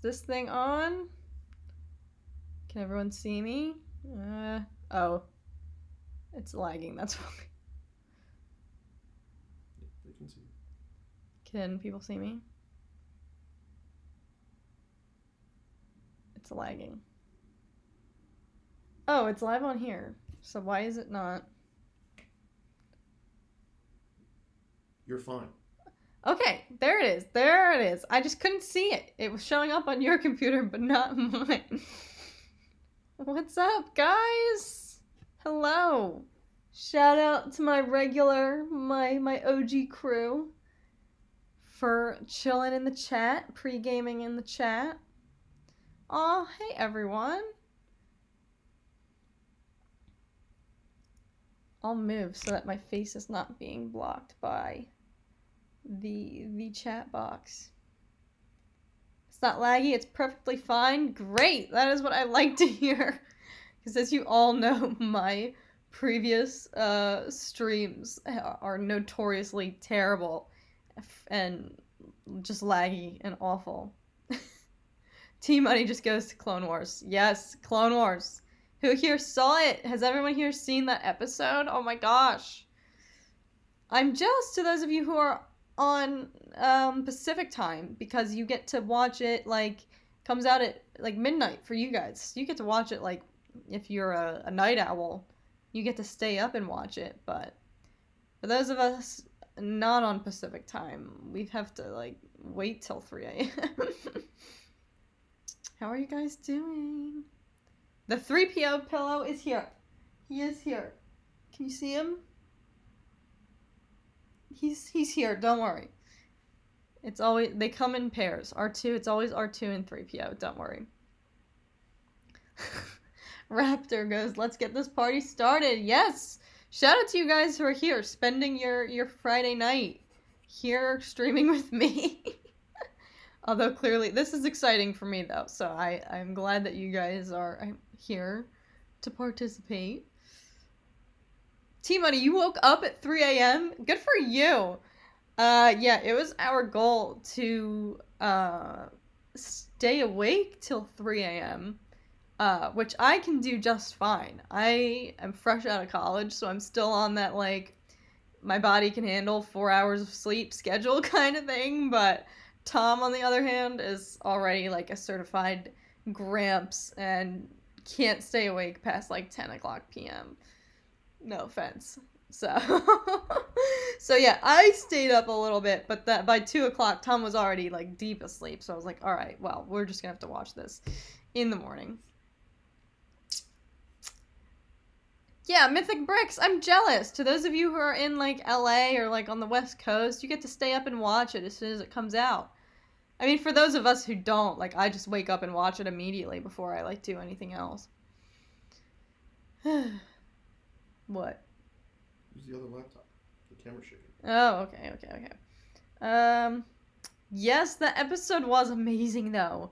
this thing on? Can everyone see me? Oh. It's lagging, that's why. They can see you. Can people see me? It's lagging. Oh, it's live on here. So why is it not? You're fine. Okay, there it is. There it is. I just couldn't see it. It was showing up on your computer, but not mine. What's up, guys? Hello. Shout out to my regular, my OG crew for chilling in the chat, pre-gaming in the chat. Aw, hey everyone. I'll move so that my face is not being blocked by the chat box. It's not laggy, it's perfectly fine. Great, that is what I like to hear. Because as you all know, my previous streams are notoriously terrible and just laggy and awful. T-Money just goes to Clone Wars. Yes, Clone Wars. Who here saw it? Has everyone here seen that episode? Oh my gosh. I'm jealous to those of you who are on Pacific time because you get to watch it comes out at midnight for you guys. You get to watch it if you're a night owl, you get to stay up and watch it. But for those of us not on Pacific time, we have to wait till 3 a.m. How are you guys doing? The 3PO pillow is here. He is here. Can you see him? He's here, don't worry. It's always, they come in pairs. R2, it's always R2 and 3PO, don't worry. Raptor goes, let's get this party started. Yes! Shout out to you guys who are here, spending your Friday night here streaming with me. Although clearly, this is exciting for me though, so I'm glad that you guys are here to participate. T-Money, you woke up at 3 a.m.? Good for you! Yeah, it was our goal to stay awake till 3 a.m., which I can do just fine. I am fresh out of college, so I'm still on that, my body can handle 4 hours of sleep schedule kind of thing, but Tom, on the other hand, is already, a certified Gramps and can't stay awake past, 10 o'clock p.m. No offense. So, so yeah, I stayed up a little bit, but by 2 o'clock, Tom was already, deep asleep, so I was like, alright, well, we're just gonna have to watch this in the morning. Yeah, Mythic Bricks, I'm jealous. To those of you who are in, LA or, on the West Coast, you get to stay up and watch it as soon as it comes out. I mean, for those of us who don't, I just wake up and watch it immediately before I, do anything else. What? Use the other laptop. The camera's shaking. Oh, okay. Yes, the episode was amazing, though.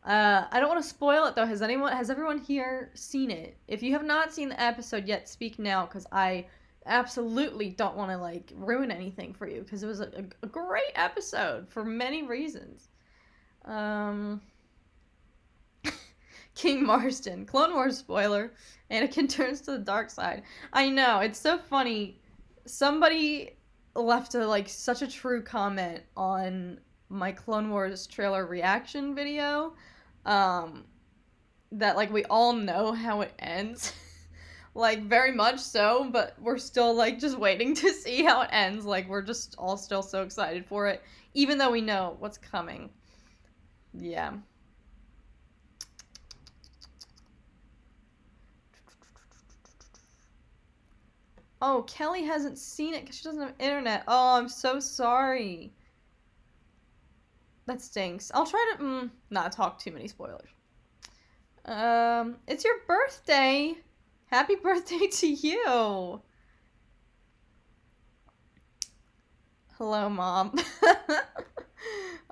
I don't want to spoil it, though. Has everyone here seen it? If you have not seen the episode yet, speak now, because I absolutely don't want to, ruin anything for you, because it was a great episode for many reasons. King Marston, Clone Wars spoiler, Anakin turns to the dark side. I know, it's so funny. Somebody left such a true comment on my Clone Wars trailer reaction video, that we all know how it ends. Very much so, but we're still just waiting to see how it ends. We're just all still so excited for it, even though we know what's coming. Yeah. Oh, Kelly hasn't seen it because she doesn't have internet. Oh, I'm so sorry. That stinks. I'll try to not talk too many spoilers. It's your birthday. Happy birthday to you. Hello, Mom.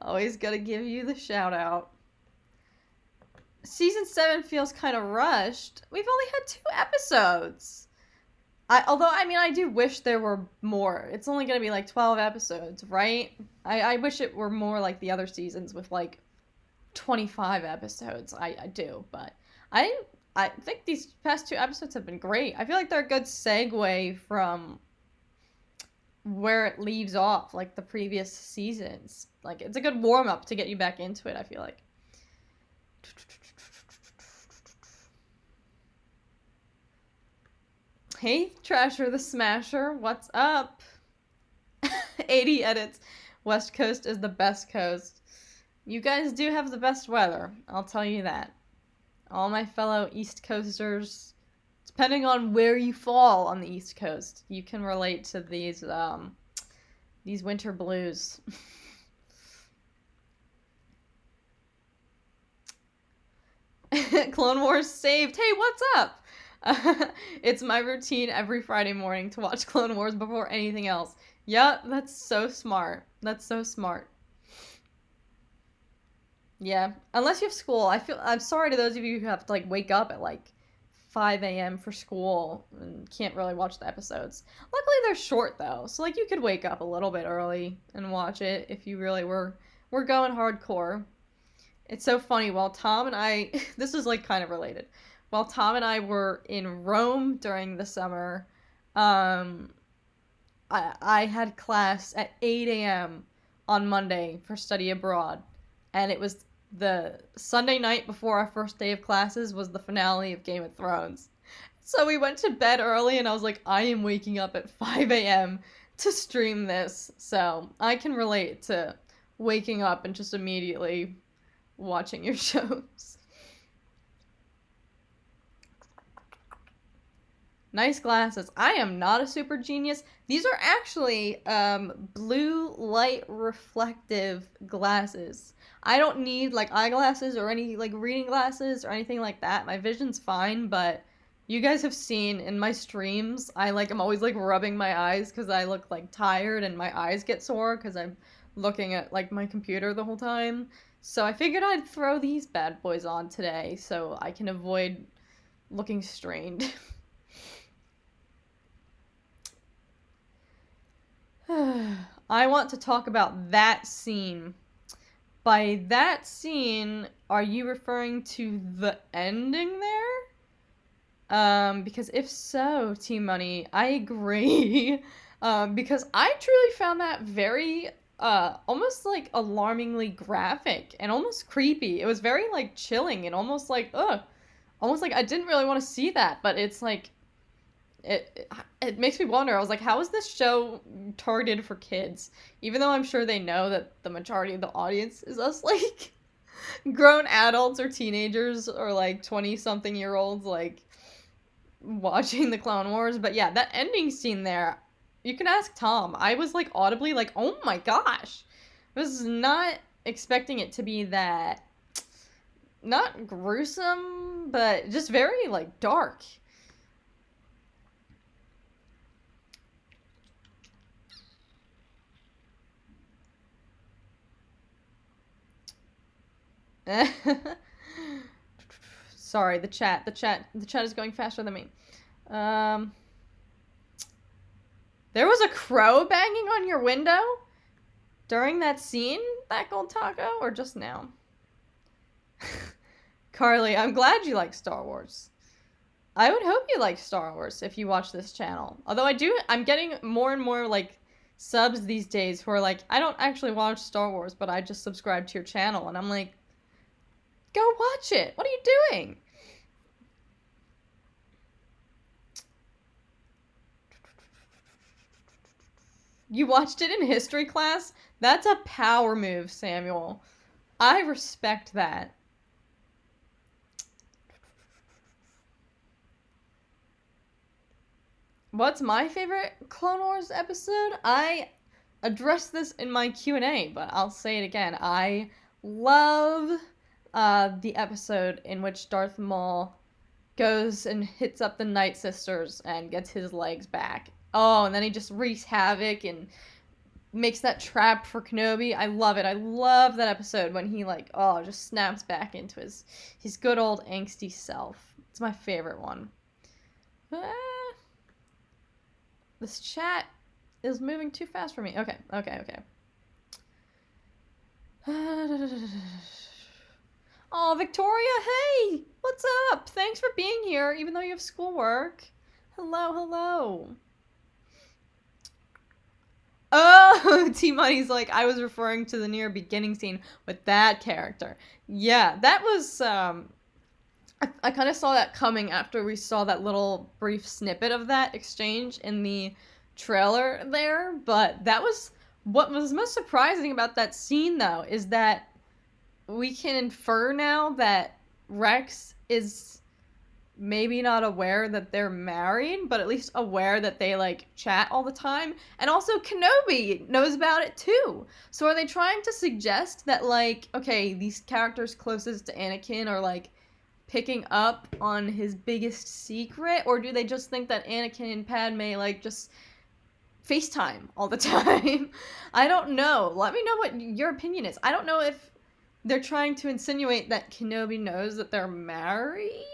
Always gotta give you the shout out. Season 7 feels kind of rushed. We've only had 2 episodes. I do wish there were more. It's only gonna be 12 episodes, right? I wish it were more like the other seasons with 25 episodes. I do, but I think these past 2 episodes have been great. I feel like they're a good segue from where it leaves off, like the previous seasons. Like, it's a good warm up to get you back into it, I feel like. Hey, Trasher the Smasher, what's up? 80 edits. West Coast is the best coast. You guys do have the best weather, I'll tell you that. All my fellow East Coasters, depending on where you fall on the East Coast, you can relate to these winter blues. Clone Wars saved. Hey, what's up? It's my routine every Friday morning to watch Clone Wars before anything else. Yup, that's so smart. That's so smart. Yeah, unless you have school. I'm sorry to those of you who have to like wake up at like 5 a.m. for school and can't really watch the episodes. Luckily they're short though, so like you could wake up a little bit early and watch it if you really were going hardcore. It's so funny, while Tom and I this is like kind of related. While Tom and I were in Rome during the summer, um I had class at 8 a.m. on Monday for study abroad, and it was the Sunday night before our first day of classes was the finale of Game of Thrones. So we went to bed early, and I was like, I am waking up at 5 a.m. to stream this. So I can relate to waking up and just immediately watching your shows. Nice glasses. I am not a super genius. These are actually blue light reflective glasses. I don't need like eyeglasses or any like reading glasses or anything like that. My vision's fine, but you guys have seen in my streams, I'm always like rubbing my eyes because I look like tired and my eyes get sore because I'm looking at like my computer the whole time. So I figured I'd throw these bad boys on today so I can avoid looking strained. I want to talk about that scene. By that scene, are you referring to the ending there? Because if so, Team Money, I agree. Because I truly found that very, almost like alarmingly graphic and almost creepy. It was very like chilling and almost like, ugh. Almost like I didn't really want to see that, but it's like, it makes me wonder. I was like, how is this show targeted for kids? Even though I'm sure they know that the majority of the audience is us like grown adults or teenagers or like 20-something-year-olds like watching the Clone Wars. But yeah, that ending scene there, you can ask Tom. I was like audibly like, oh my gosh. I was not expecting it to be that, not gruesome, but just very like dark. Sorry, the chat is going faster than me. There was a crow banging on your window during that scene, that gold taco, or just now? Carly, I'm glad you like Star Wars. I would hope you like Star Wars if you watch this channel. Although I'm getting more and more like subs these days who are like, I don't actually watch Star Wars, but I just subscribe to your channel, and I'm like, go watch it. What are you doing? You watched it in history class? That's a power move, Samuel. I respect that. What's my favorite Clone Wars episode? I addressed this in my Q&A, but I'll say it again. I love the episode in which Darth Maul goes and hits up the Night Sisters and gets his legs back. Oh, and then he just wreaks havoc and makes that trap for Kenobi. I love it. I love that episode when he like, oh, just snaps back into his good old angsty self. It's my favorite one. This chat is moving too fast for me. Okay. Oh, Victoria, hey! What's up? Thanks for being here, even though you have schoolwork. Hello, hello. Oh, T-Money's like, I was referring to the near beginning scene with that character. Yeah, that was, I kind of saw that coming after we saw that little brief snippet of that exchange in the trailer there, but that was, what was most surprising about that scene, though, is that we can infer now that Rex is maybe not aware that they're married, but at least aware that they like chat all the time. And also Kenobi knows about it too. So are they trying to suggest that like, okay, these characters closest to Anakin are like picking up on his biggest secret, or do they just think that Anakin and Padme like just FaceTime all the time? I don't know. Let me know what your opinion is. I don't know if they're trying to insinuate that Kenobi knows that they're married,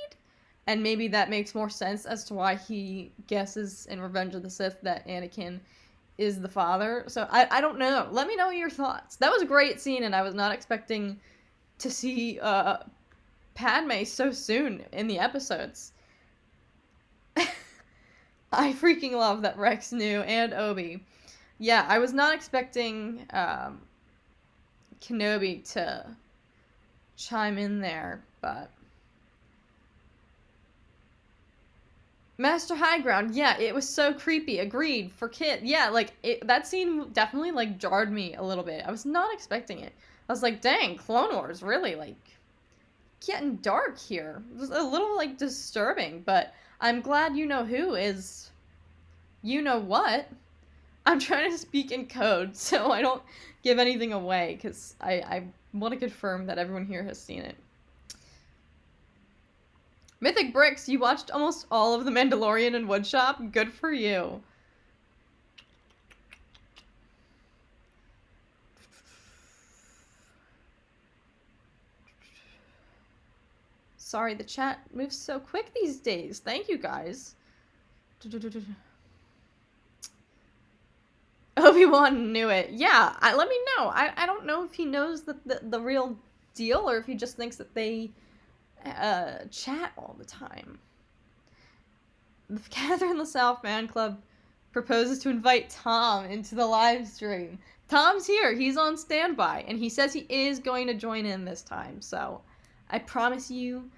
and maybe that makes more sense as to why he guesses in Revenge of the Sith that Anakin is the father. So I don't know. Let me know your thoughts. That was a great scene, and I was not expecting to see Padme so soon in the episodes. I freaking love that Rex knew, and Obi. Yeah, I was not expecting Kenobi to chime in there, but Master High Ground, yeah, it was so creepy. Agreed. For kid, yeah, like that scene definitely like jarred me a little bit. I was not expecting it. I was like, dang, Clone Wars really like getting dark here. It was a little like disturbing, but I'm glad you know who is you know what. I'm trying to speak in code so I don't give anything away because I want to confirm that everyone here has seen it. Mythic Bricks, you watched almost all of The Mandalorian and Woodshop? Good for you. Sorry, the chat moves so quick these days. Thank you, guys. Obi-Wan knew it. Yeah, let me know. I don't know if he knows the real deal or if he just thinks that they chat all the time. The Catherine LaSalle fan club proposes to invite Tom into the live stream. Tom's here. He's on standby, and he says he is going to join in this time. So, I promise you,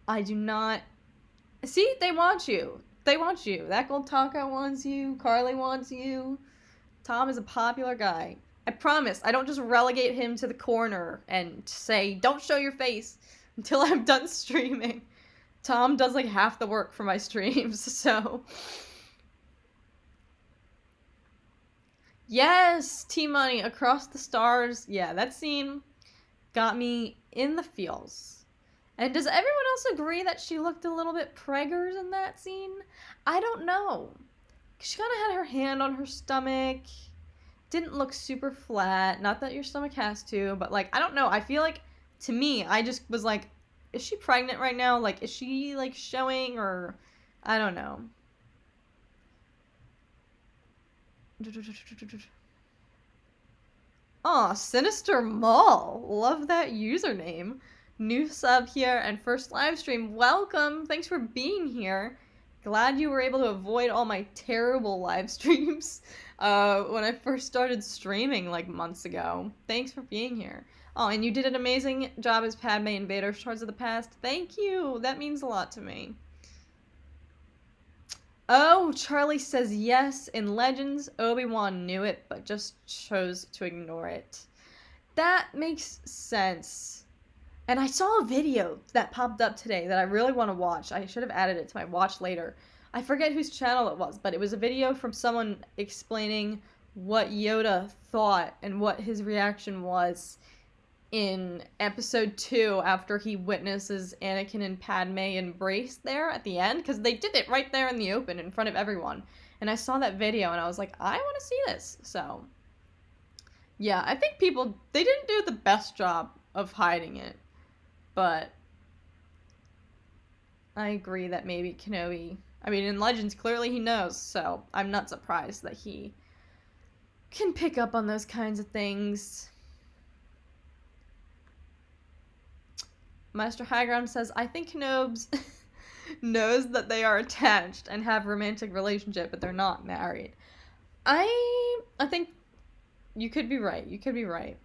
I do not... See, they want you. They want you. That Gold Taco wants you. Carly wants you. Tom is a popular guy. I promise, I don't just relegate him to the corner and say, don't show your face until I'm done streaming. Tom does like half the work for my streams, so... Yes! T-Money, Across the Stars. Yeah, that scene got me in the feels. And does everyone else agree that she looked a little bit preggers in that scene? I don't know. She kind of had her hand on her stomach. Didn't look super flat. Not that your stomach has to, but like, I don't know. I feel like, to me, I just was like, is she pregnant right now? Like, is she like showing, or I don't know. Aw, Sinister Mall. Love that username. New sub here and first live stream. Welcome. Thanks for being here. Glad you were able to avoid all my terrible live streams when I first started streaming like months ago. Thanks for being here. Oh, and you did an amazing job as Padme in Vader Shards of the Past. Thank you. That means a lot to me. Oh, Charlie says yes. In Legends, Obi-Wan knew it, but just chose to ignore it. That makes sense. And I saw a video that popped up today that I really want to watch. I should have added it to my watch later. I forget whose channel it was, but it was a video from someone explaining what Yoda thought and what his reaction was in episode 2 after he witnesses Anakin and Padme embrace there at the end, because they did it right there in the open in front of everyone. And I saw that video and I was like, I want to see this. So, yeah, I think people, they didn't do the best job of hiding it. But I agree that maybe Kenobi, I mean, in Legends, clearly he knows, so I'm not surprised that he can pick up on those kinds of things. Master High Ground says, I think Kenobes knows that they are attached and have a romantic relationship, but they're not married. I think you could be right. You could be right.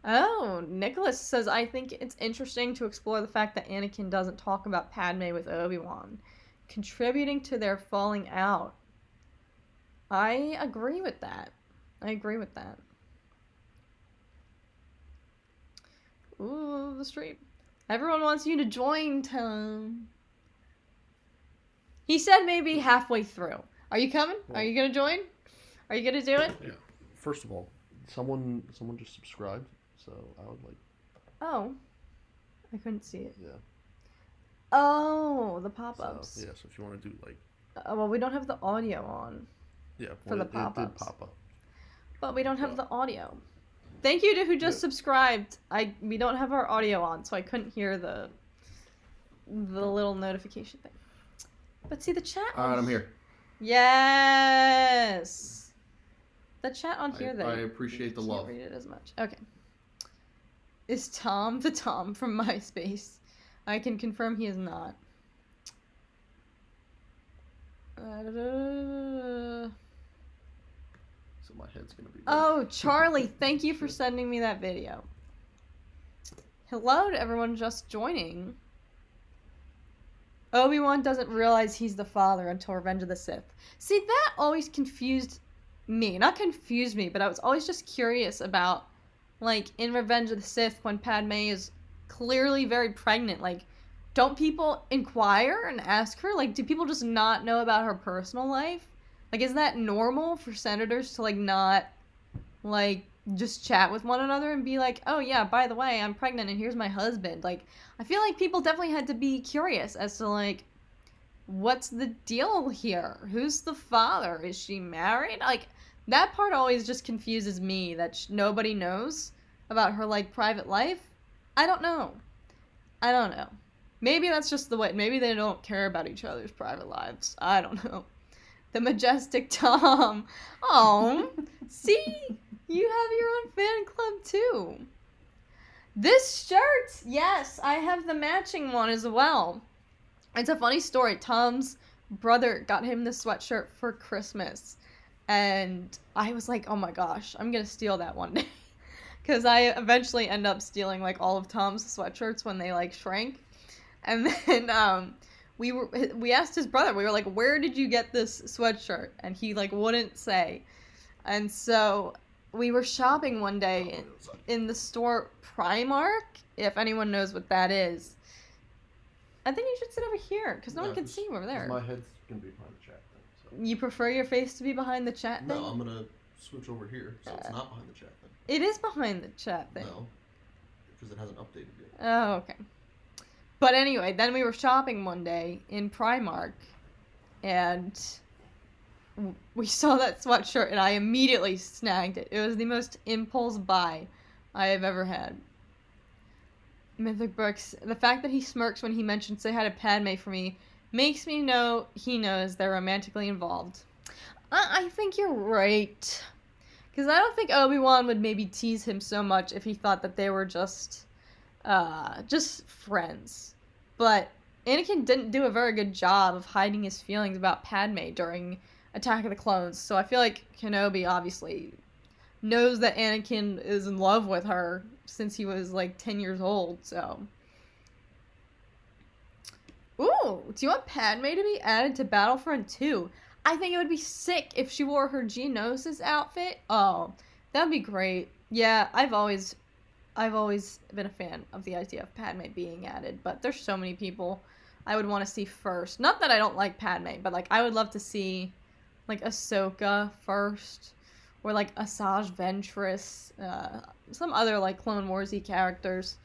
Oh, Nicholas says, I think it's interesting to explore the fact that Anakin doesn't talk about Padme with Obi-Wan, contributing to their falling out. I agree with that. Ooh, the stream. Everyone wants you to join, Tom. He said maybe halfway through. Are you coming? Well, Are you gonna join? Are you gonna do it? Yeah. First of all, someone just subscribed, so I would like. Oh, I couldn't see it. Yeah. Oh, the pop-ups. So, yeah. So if you want to do like. Well, we don't have the audio on. Yeah. For the it pop-ups. did pop up. But we don't have the audio. Thank you to who just subscribed. We don't have our audio on, so I couldn't hear the little notification thing. But see the chat. All right, I'm here. Yes. The chat on here, though. I appreciate the love. Can't read it as much. Okay. Is Tom the Tom from MySpace? I can confirm he is not. So my head's gonna be. Oh, Charlie, thank you for sending me that video. Hello to everyone just joining. Obi-Wan doesn't realize he's the father until Revenge of the Sith. See, that always confused me. Not confused me, but I was always just curious about, like, in Revenge of the Sith, when Padme is clearly very pregnant, like, don't people inquire and ask her? Like, do people just not know about her personal life? Like, is that normal for senators to, like, not, like, just chat with one another and be like, oh, yeah, by the way, I'm pregnant and here's my husband. Like, I feel like people definitely had to be curious as to, like, what's the deal here? Who's the father? Is she married? Like, that part always just confuses me, that nobody knows about her, like, private life. I don't know. Maybe that's just the way. Maybe they don't care about each other's private lives. I don't know. The Majestic Tom. Oh, see? You have your own fan club, too. This shirt, yes, I have the matching one as well. It's a funny story. Tom's brother got him this sweatshirt for Christmas. And I was like, oh my gosh, I'm going to steal that one day. Because I eventually end up stealing, like, all of Tom's sweatshirts when they, like, shrank. And then, we asked his brother, we were like, where did you get this sweatshirt? And he, like, wouldn't say. And so we were shopping one day in the store Primark, if anyone knows what that is. I think you should sit over here, because no one can see you over there. My head's going to be behind the chat thing. So. You prefer your face to be behind the chat thing? No, I'm going to switch over here, so it's not behind the chat thing. It is behind the chat thing. No, because it hasn't updated yet. Oh, okay. But anyway, then we were shopping one day in Primark, and we saw that sweatshirt, and I immediately snagged it. It was the most impulse buy I have ever had. Mythic Brooks, the fact that he smirks when he mentions say hi to Padme for me makes me know he knows they're romantically involved. I think you're right. Because I don't think Obi-Wan would maybe tease him so much if he thought that they were just friends. But Anakin didn't do a very good job of hiding his feelings about Padme during Attack of the Clones, so I feel like Kenobi obviously knows that Anakin is in love with her since he was, like, 10 years old, so. Ooh, do you want Padme to be added to Battlefront 2? I think it would be sick if she wore her Geonosis outfit. Oh, that'd be great. Yeah, I've always been a fan of the idea of Padme being added, but there's so many people I would want to see first. Not that I don't like Padme, but, like, I would love to see, like, Ahsoka first, or, like, Asajj Ventress, some other, like, Clone Wars-y characters.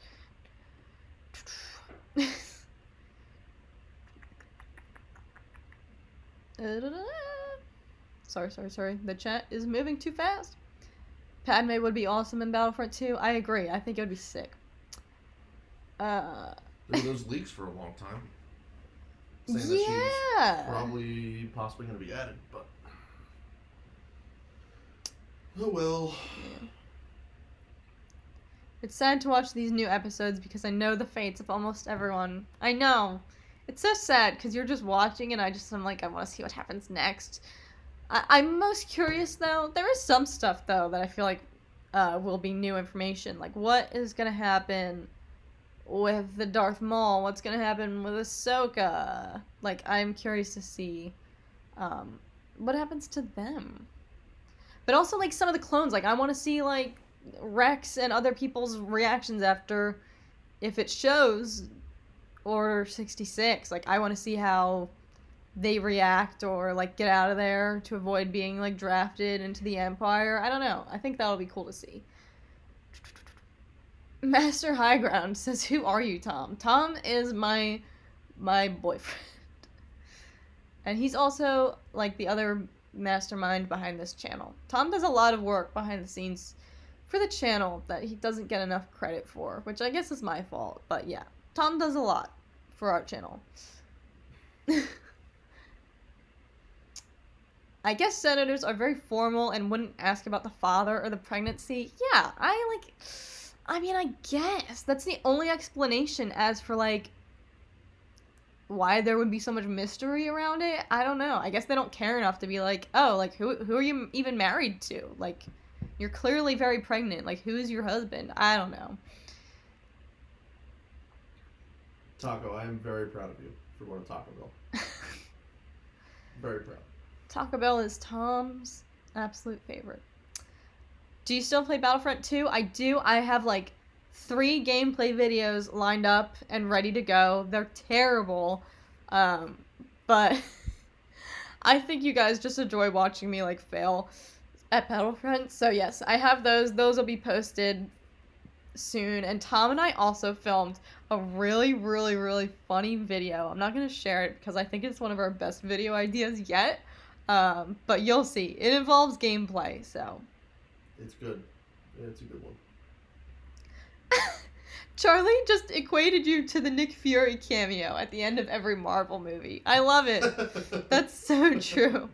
Sorry. The chat is moving too fast. Padme would be awesome in Battlefront 2. I agree. I think it would be sick. There were those leaks for a long time. Saying that she's possibly going to be added, but... Oh well. Yeah. It's sad to watch these new episodes because I know the fates of almost everyone. I know. It's so sad because you're just watching and I'm like, I want to see what happens next. I'm most curious though. There is some stuff though that I feel like will be new information. Like what is going to happen with the Darth Maul? What's going to happen with Ahsoka? Like I'm curious to see what happens to them. But also like some of the clones. Like I want to see like Rex and other people's reactions after if it shows Order 66. Like I want to see how they react or like get out of there to avoid being like drafted into the Empire. I don't know. I think that'll be cool to see. Master High Ground says, "Who are you, Tom?" Tom is my boyfriend. And he's also like the other mastermind behind this channel. Tom does a lot of work behind the scenes for the channel that he doesn't get enough credit for, which I guess is my fault. But yeah, Tom does a lot for our channel. I guess senators are very formal and wouldn't ask about the father or the pregnancy. Yeah, I guess that's the only explanation as for like why there would be so much mystery around it. I don't know. I guess they don't care enough to be like, oh, like who are you even married to? Like you're clearly very pregnant. Like who's your husband? I don't know. Taco, I am very proud of you for going to Taco Bell. Very proud. Taco Bell is Tom's absolute favorite. Do you still play Battlefront 2? I do. I have like 3 gameplay videos lined up and ready to go. They're terrible. But I think you guys just enjoy watching me like fail at Battlefront. So yes, I have those. Those will be posted soon. And Tom and I also filmed a really, really, really funny video. I'm not going to share it because I think it's one of our best video ideas yet. But you'll see. It involves gameplay, so. It's good. It's a good one. Charlie just equated you to the Nick Fury cameo at the end of every Marvel movie. I love it. That's so true.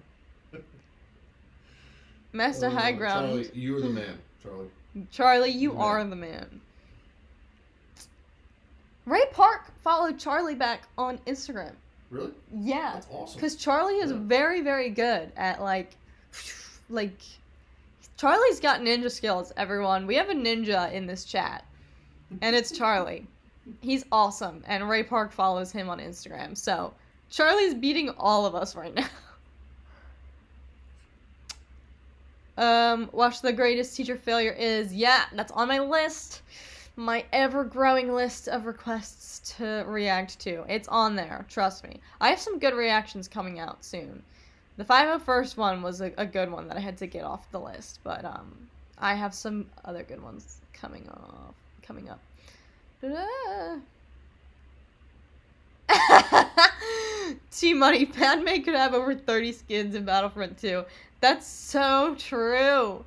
Master High Ground. Charlie, you're the man, Charlie. Charlie, you are the man. Ray Park followed Charlie back on Instagram. Really? Yeah. That's awesome. Because Charlie is very, very good at Charlie's got ninja skills, everyone. We have a ninja in this chat. And it's Charlie. He's awesome. And Ray Park follows him on Instagram. So, Charlie's beating all of us right now. Watch The Greatest Teacher Failure is. Yeah, that's on my list. My ever-growing list of requests to react to. It's on there. Trust me. I have some good reactions coming out soon. The 501st one was a good one that I had to get off the list. But, I have some other good ones coming up. T-Money, Padme could have over 30 skins in Battlefront 2. That's so true.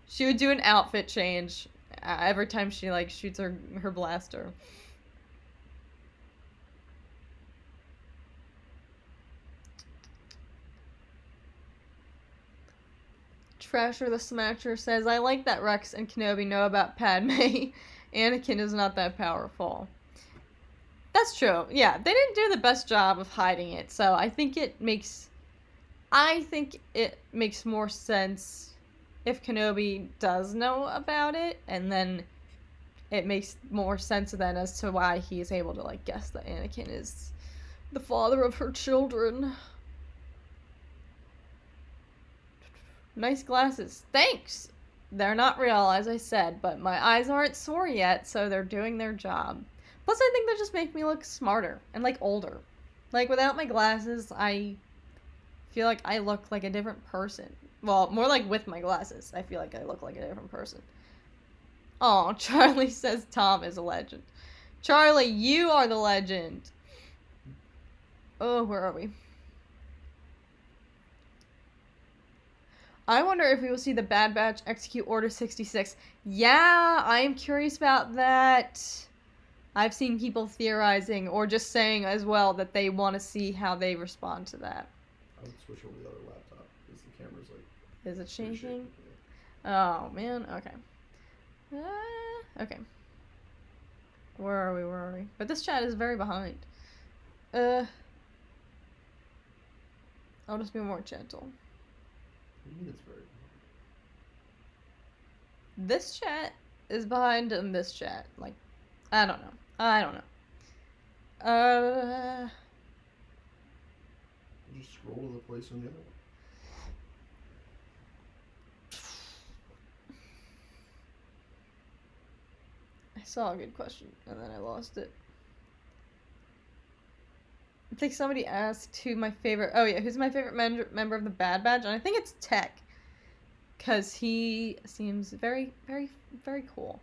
She would do an outfit change every time she shoots her blaster. Trasher the Smasher says, I like that Rex and Kenobi know about Padme. Anakin is not that powerful. That's true. Yeah, they didn't do the best job of hiding it, so I think it makes more sense if Kenobi does know about it, and then it makes more sense then as to why he is able to guess that Anakin is the father of her children. Nice glasses. Thanks! They're not real, as I said, but my eyes aren't sore yet, so they're doing their job. Plus, I think they just make me look smarter and, older. Without my glasses, I feel like I look like a different person. Well, more with my glasses, I feel like I look like a different person. Oh, Charlie says Tom is a legend. Charlie, you are the legend! Oh, where are we? I wonder if we will see the Bad Batch execute Order 66. Yeah, I am curious about that. I've seen people theorizing or just saying as well that they want to see how they respond to that. I would switch over the other laptop because the camera's Is it shaking? Oh, man. Okay. Okay. Where are we? But this chat is very behind. I'll just be more gentle. What do you mean it's very... This chat is behind in this chat. Like, I don't know. Just scroll to the place on the other one. I saw a good question, and then I lost it. I think somebody asked who's my favorite member of the Bad Batch, and I think it's Tech. Because he seems very, very, very cool.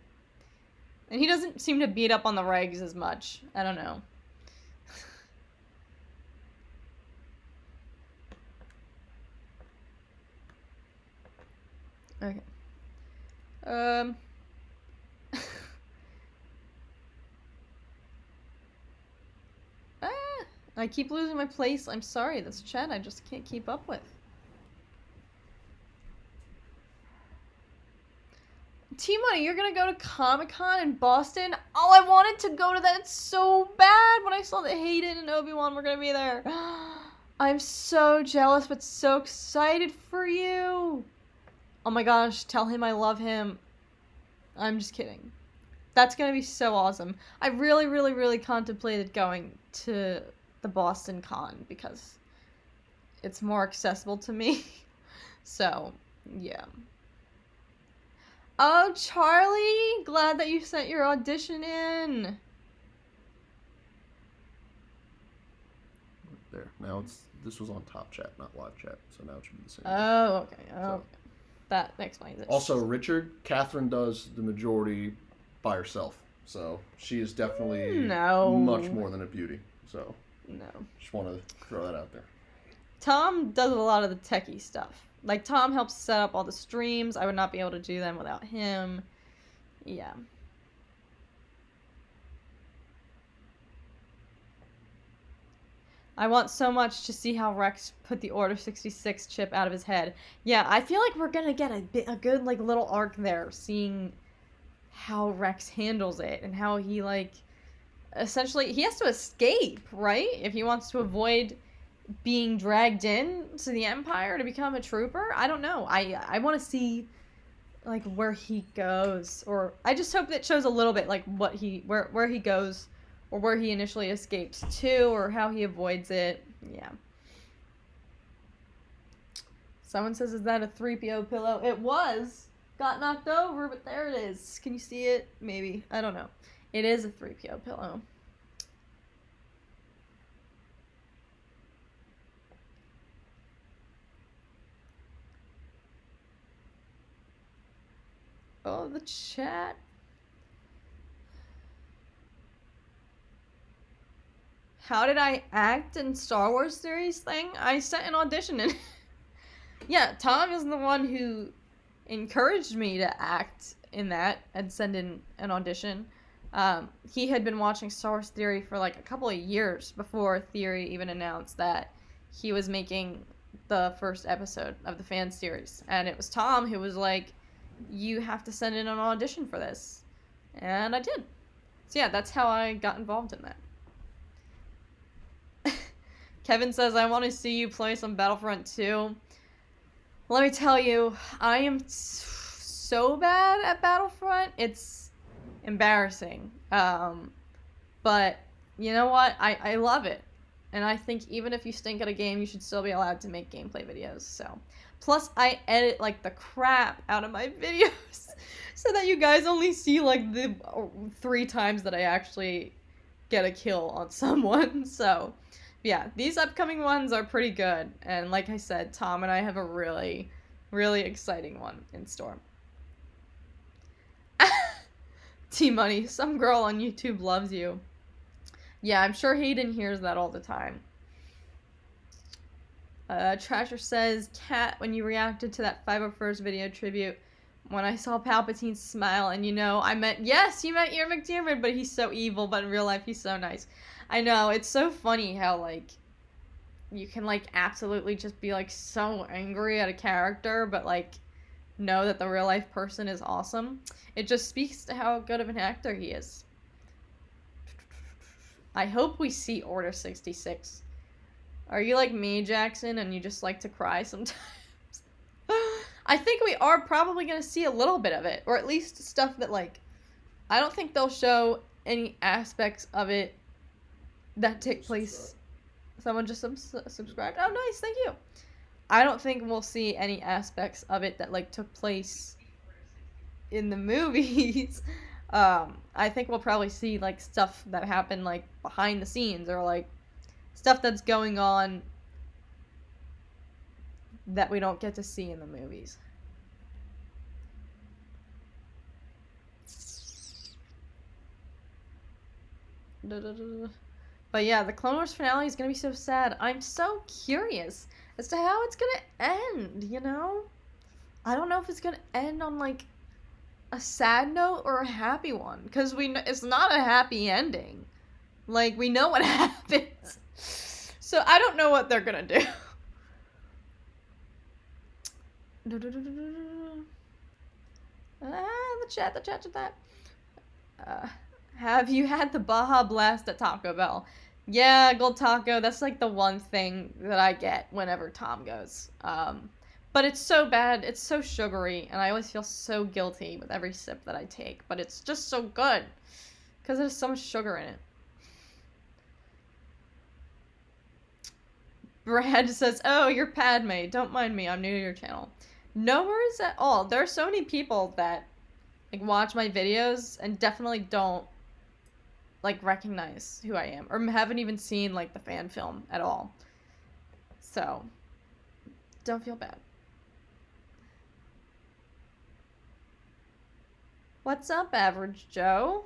And he doesn't seem to beat up on the regs as much. I don't know. Okay. I keep losing my place. I'm sorry. This chat I just can't keep up with. T-Money, you're gonna go to Comic-Con in Boston? Oh, I wanted to go to that so bad when I saw that Hayden and Obi-Wan were gonna be there. I'm so jealous, but so excited for you. Oh my gosh, tell him I love him. I'm just kidding. That's gonna be so awesome. I really, really, really contemplated going to the Boston Con because it's more accessible to me. So, yeah. Oh, Charlie! Glad that you sent your audition in. There. Now this was on top chat, not live chat, so now it should be the same. Oh, okay. Oh, So. okay. That explains it. Also, Richard, Catherine does the majority by herself, so she is definitely much more than a beauty. So, no. Just want to throw that out there. Tom does a lot of the techie stuff. Like, Tom helps set up all the streams. I would not be able to do them without him. Yeah. I want so much to see how Rex put the Order 66 chip out of his head. Yeah, I feel like we're gonna get a good, like, little arc there, seeing how Rex handles it, and how he, like, essentially, he has to escape, right? If he wants to avoid being dragged in to the Empire to become a trooper. I don't know. I want to see, like, where he goes, or I just hope that shows a little bit, like, what where he goes, or where he initially escapes to, or how he avoids it. Yeah. Someone says, is that a 3PO pillow? It was. Got knocked over, but there it is. Can you see it? Maybe. I don't know. It is a 3PO pillow. Oh, the chat. How did I act in Star Wars series thing? I sent an audition in. Yeah, Tom is the one who encouraged me to act in that and send in an audition. He had been watching Star Wars Theory for like a couple of years before Theory even announced that he was making the first episode of the fan series. And it was Tom who was like, you have to send in an audition for this. And I did. So yeah, that's how I got involved in that. Kevin says, I want to see you play some Battlefront 2. Let me tell you, I am so bad at Battlefront. It's embarrassing. But you know what? I love it. And I think even if you stink at a game, you should still be allowed to make gameplay videos. So, plus I edit like the crap out of my videos so that you guys only see like the 3 times that I actually get a kill on someone. So, yeah, these upcoming ones are pretty good. And like I said, Tom and I have a really, really exciting one in store. T-Money, some girl on YouTube loves you. Yeah, I'm sure Hayden hears that all the time. Trasher says, Kat, when you reacted to that 501st video tribute, when I saw Palpatine smile, and you know, I meant, yes, you meant Ian McDiarmid, but he's so evil, but in real life, he's so nice. I know, it's so funny how, like, you can, like, absolutely just be, like, so angry at a character, but, like, know that the real life person is awesome. It just speaks to how good of an actor he is. I hope we see Order 66. Are you like me, Jackson, and you just like to cry sometimes? I think we are probably going to see a little bit of it, or at least stuff that, like, I don't think they'll show any aspects of it that take place. Someone just subscribed. Oh, nice, thank you. I don't think we'll see any aspects of it that, like, took place in the movies. I think we'll probably see, like, stuff that happened, like, behind the scenes, or, like, stuff that's going on that we don't get to see in the movies. But yeah, the Clone Wars finale is gonna be so sad. I'm so curious as to how it's gonna end, you know? I don't know if it's gonna end on, like, a sad note or a happy one, because it's not a happy ending. Like, we know what happens. So I don't know what they're gonna do. The chat. Have you had the Baja Blast at Taco Bell? Yeah, Gold Taco, that's like the one thing that I get whenever Tom goes. But it's so bad, it's so sugary, and I always feel so guilty with every sip that I take. But it's just so good, because there's so much sugar in it. Brad says, oh, you're Padme, don't mind me, I'm new to your channel. No worries at all. There are so many people that, like, watch my videos and definitely don't, like, recognize who I am, or haven't even seen, like, the fan film at all. So, don't feel bad. What's up, Average Joe?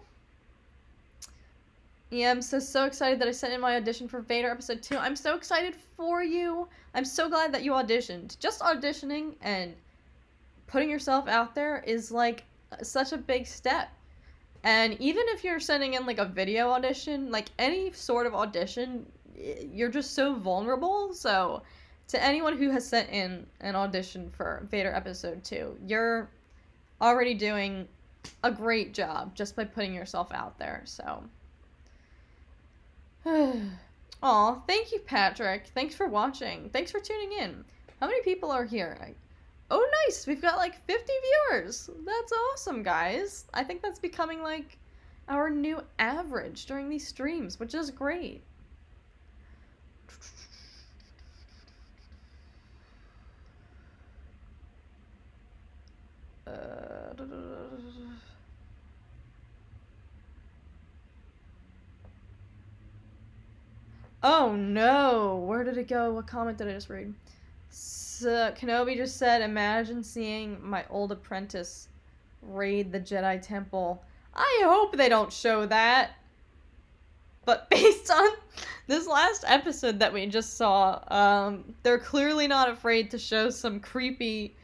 Yeah, I'm so excited that I sent in my audition for Vader Episode 2. I'm so excited for you. I'm so glad that you auditioned. Just auditioning and putting yourself out there is, like, such a big step. And even if you're sending in, like, a video audition, like, any sort of audition, you're just so vulnerable. So, to anyone who has sent in an audition for Vader Episode 2, you're already doing a great job just by putting yourself out there, so... Aw, thank you, Patrick. Thanks for watching. Thanks for tuning in. How many people are here? Oh, nice! We've got, like, 50 viewers! That's awesome, guys. I think that's becoming, like, our new average during these streams, which is great. Oh no! Where did it go? What comment did I just read? Kenobi just said, imagine seeing my old apprentice raid the Jedi Temple. I hope they don't show that. But based on this last episode that we just saw, they're clearly not afraid to show some creepy,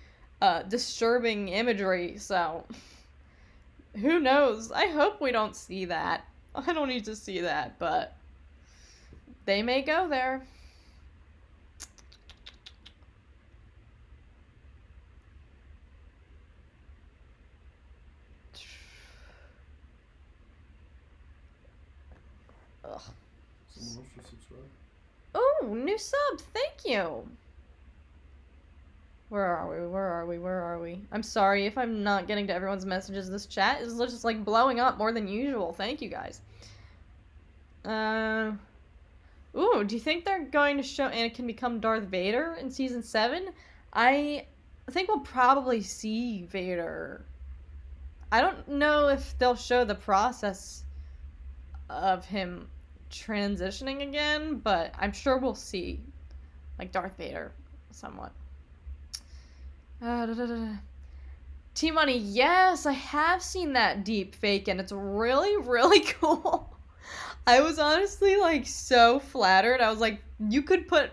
disturbing imagery, so... Who knows? I hope we don't see that. I don't need to see that, but... They may go there. Ugh. Someone else just subscribed. Oh, new sub. Thank you. Where are we? I'm sorry if I'm not getting to everyone's messages. This chat is just, like, blowing up more than usual. Thank you, guys. Ooh, do you think they're going to show Anakin become Darth Vader in Season 7? I think we'll probably see Vader. I don't know if they'll show the process of him transitioning again, but I'm sure we'll see, like, Darth Vader somewhat. T-Money, yes, I have seen that deep fake, and it's really, really cool. I was honestly, like, so flattered. I was like, you could put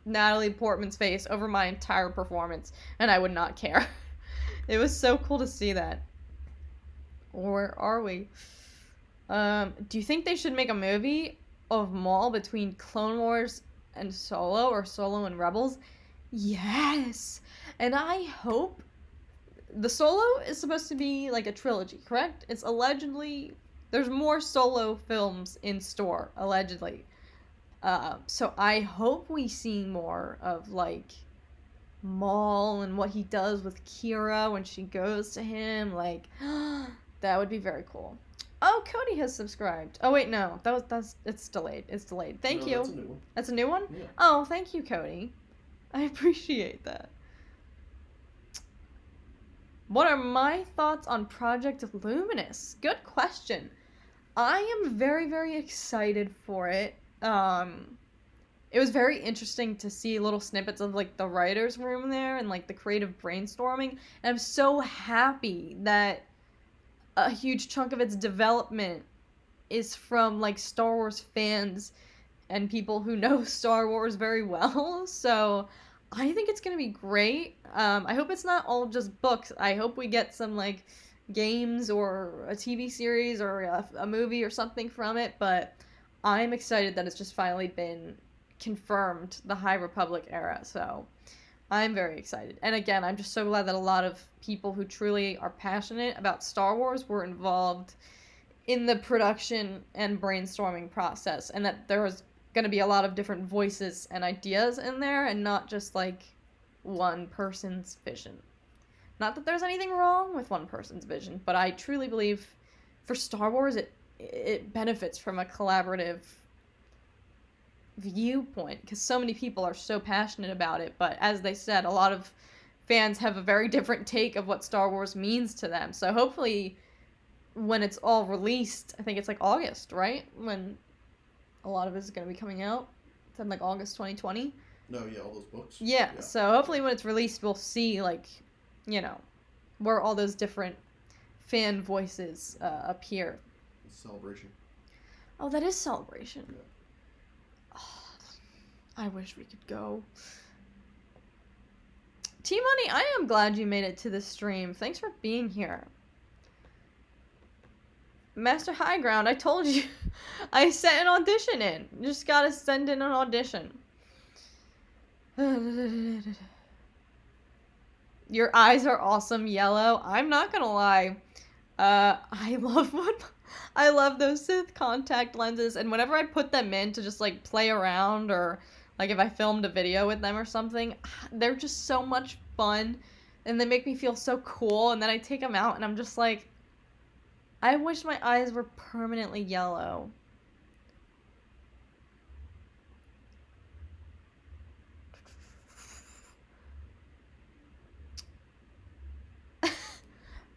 Natalie Portman's face over my entire performance, and I would not care. It was so cool to see that. Where are we? Do you think they should make a movie of Maul between Clone Wars and Solo, or Solo and Rebels? Yes! And I hope the Solo is supposed to be like a trilogy, correct? It's allegedly, there's more Solo films in store, allegedly. So I hope we see more of, like, Maul and what he does with Kira when she goes to him. Like, that would be very cool. Oh, Cody has subscribed. Oh, wait, no. It's delayed. It's delayed. Thank you. That's a new one. That's a new one? Yeah. Oh, thank you, Cody. I appreciate that. What are my thoughts on Project Luminous? Good question. I am very, very excited for it. It was very interesting to see little snippets of, like, the writer's room there and, like, the creative brainstorming. And I'm so happy that a huge chunk of its development is from, like, Star Wars fans and people who know Star Wars very well. So I think it's going to be great. I hope it's not all just books. I hope we get some, like, games or a TV series or a movie or something from it. But I'm excited that it's just finally been confirmed, the High Republic era. So I'm very excited. And again, I'm just so glad that a lot of people who truly are passionate about Star Wars were involved in the production and brainstorming process, and that there was going to be a lot of different voices and ideas in there, and not just, like, one person's vision. Not that there's anything wrong with one person's vision, but I truly believe for Star Wars it benefits from a collaborative viewpoint, because so many people are so passionate about it. But as they said, a lot of fans have a very different take of what Star Wars means to them. So hopefully when it's all released, I think it's like August, right? When a lot of it is going to be coming out. It's in like August 2020. No, yeah, all those books. Yeah, so hopefully when it's released, we'll see, like, you know, where all those different fan voices appear. Celebration. Oh, that is Celebration. Yeah. Oh, I wish we could go. T-Money, I am glad you made it to this stream. Thanks for being here. Master High Ground, I told you. I sent an audition in. You just gotta send in an audition. Your eyes are awesome yellow. I'm not gonna lie. I love those Sith contact lenses, and whenever I put them in to just, like, play around, or, like, if I filmed a video with them or something, they're just so much fun, and they make me feel so cool, and then I take them out, and I'm just like, I wish my eyes were permanently yellow.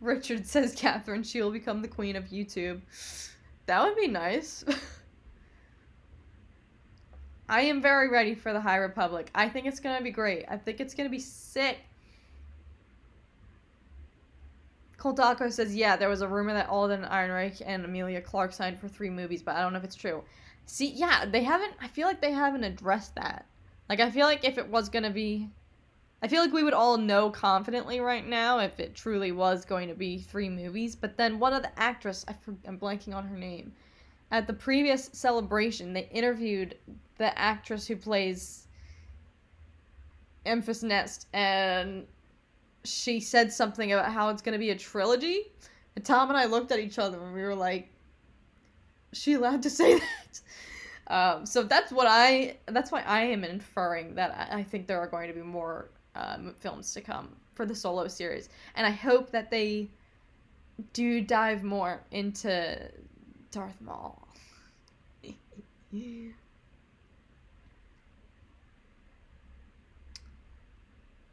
Richard says Catherine, she will become the queen of YouTube. That would be nice. I am very ready for the High Republic. I think it's gonna be great. I think it's gonna be sick. Koldaco says, yeah, there was a rumor that Alden Ehrenreich and Emilia Clarke signed for 3 movies, but I don't know if it's true. See, yeah, I feel like they haven't addressed that. Like, I feel like if it was gonna be, I feel like we would all know confidently right now if it truly was going to be 3 movies, but then one of the actress, I'm blanking on her name, at the previous celebration, they interviewed the actress who plays Emphas Nest, and she said something about how it's going to be a trilogy, and Tom and I looked at each other and we were like, is she allowed to say that? So that's why I am inferring that I think there are going to be more films to come for the Solo series, and I hope that they do dive more into Darth Maul.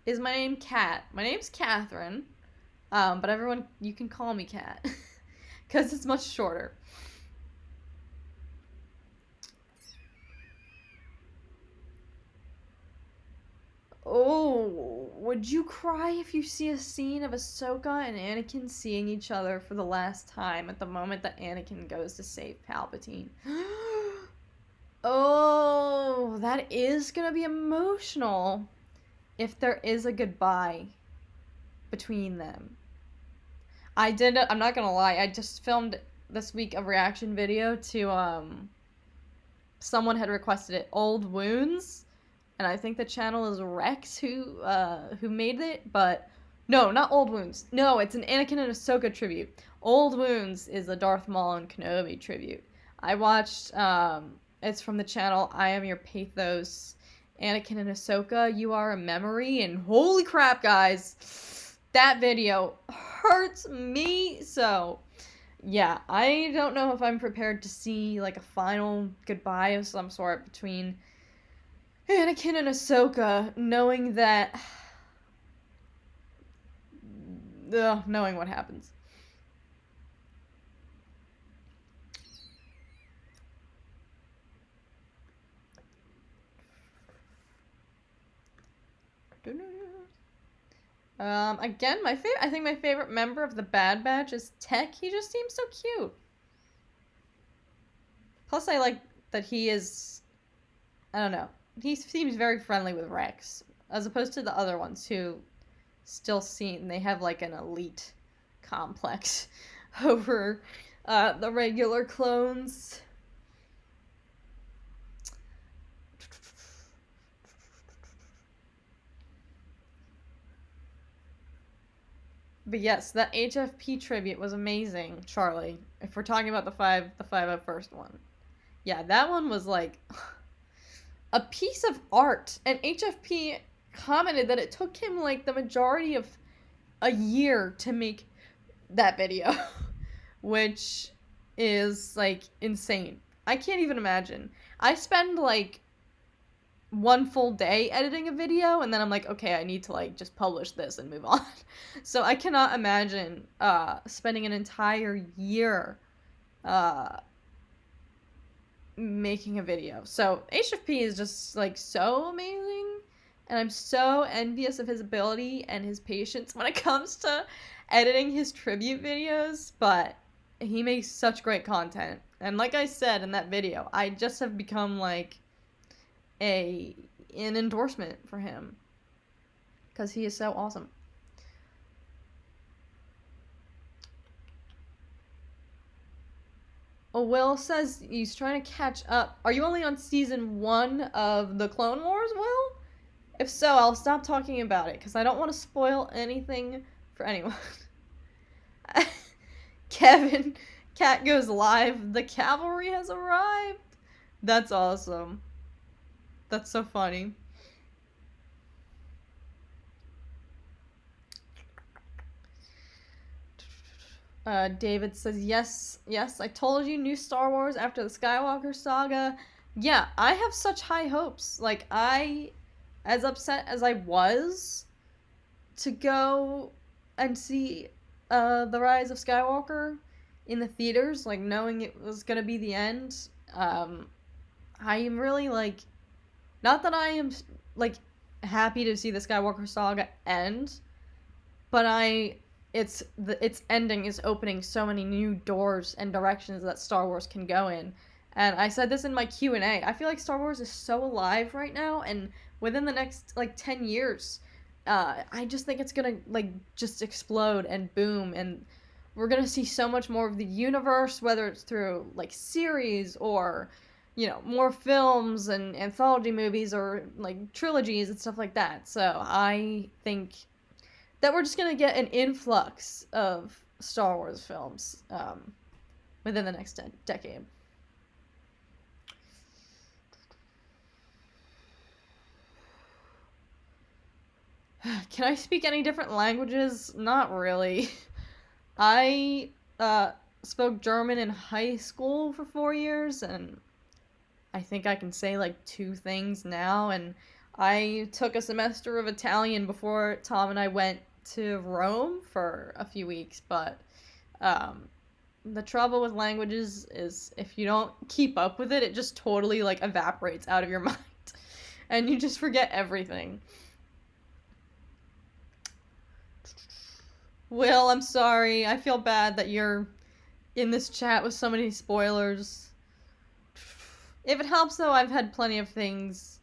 Is my name Kat? My name's Catherine, but everyone, you can call me Kat, because it's much shorter. Oh, would you cry if you see a scene of Ahsoka and Anakin seeing each other for the last time at the moment that Anakin goes to save Palpatine? Oh, that is gonna be emotional if there is a goodbye between them. I'm not gonna lie, I just filmed this week a reaction video to, someone had requested it, Old Wounds. And I think the channel is Rex who made it, but No, not Old Wounds. No, it's an Anakin and Ahsoka tribute. Old Wounds is a Darth Maul and Kenobi tribute. I watched, it's from the channel I Am Your Pathos, Anakin and Ahsoka, You Are a Memory, and holy crap, guys, that video hurts me so. Yeah, I don't know if I'm prepared to see, like, a final goodbye of some sort between Anakin and Ahsoka, knowing that... knowing what happens. Again, I think my favorite member of the Bad Batch is Tech. He just seems so cute. Plus, I like that he is, I don't know, he seems very friendly with Rex, as opposed to the other ones who still seem, they have like an elite complex over the regular clones. But yes, that HFP tribute was amazing, Charlie. If we're talking about the 501st one. Yeah, that one was like a piece of art. And HFP commented that it took him like the majority of a year to make that video, which is like insane. I can't even imagine. I spend like one full day editing a video, and then I'm like, okay, I need to like just publish this and move on. So I cannot imagine spending an entire year making a video. So HFP is just like so amazing, and I'm so envious of his ability and his patience when it comes to editing his tribute videos, but he makes such great content. And like I said in that video, I just have become like an endorsement for him because he is so awesome. Oh, Will says he's trying to catch up. Are you only on season 1 of the Clone Wars, Will? If so, I'll stop talking about it because I don't want to spoil anything for anyone. Kevin, Cat goes live. The cavalry has arrived. That's awesome. That's so funny. David says, yes, I told you, new Star Wars after the Skywalker saga. Yeah, I have such high hopes. Like, as upset as I was to go and see The Rise of Skywalker in the theaters, like, knowing it was gonna be the end, I am really, like, not that I am, like, happy to see the Skywalker saga end, but its ending is opening so many new doors and directions that Star Wars can go in. And I said this in my Q&A. I feel like Star Wars is so alive right now, and within the next, like, 10 years, I just think it's gonna, like, just explode and boom, and we're gonna see so much more of the universe, whether it's through, like, series or, you know, more films and anthology movies or, like, trilogies and stuff like that. So I think that we're just gonna get an influx of Star Wars films within the next decade. Can I speak any different languages? Not really. I spoke German in high school for 4 years, and I think I can say like 2 things now, and I took a semester of Italian before Tom and I went to Rome for a few weeks, but the trouble with languages is if you don't keep up with it, it just totally like evaporates out of your mind and you just forget everything. Will, I'm sorry. I feel bad that you're in this chat with so many spoilers. If it helps, though, I've had plenty of things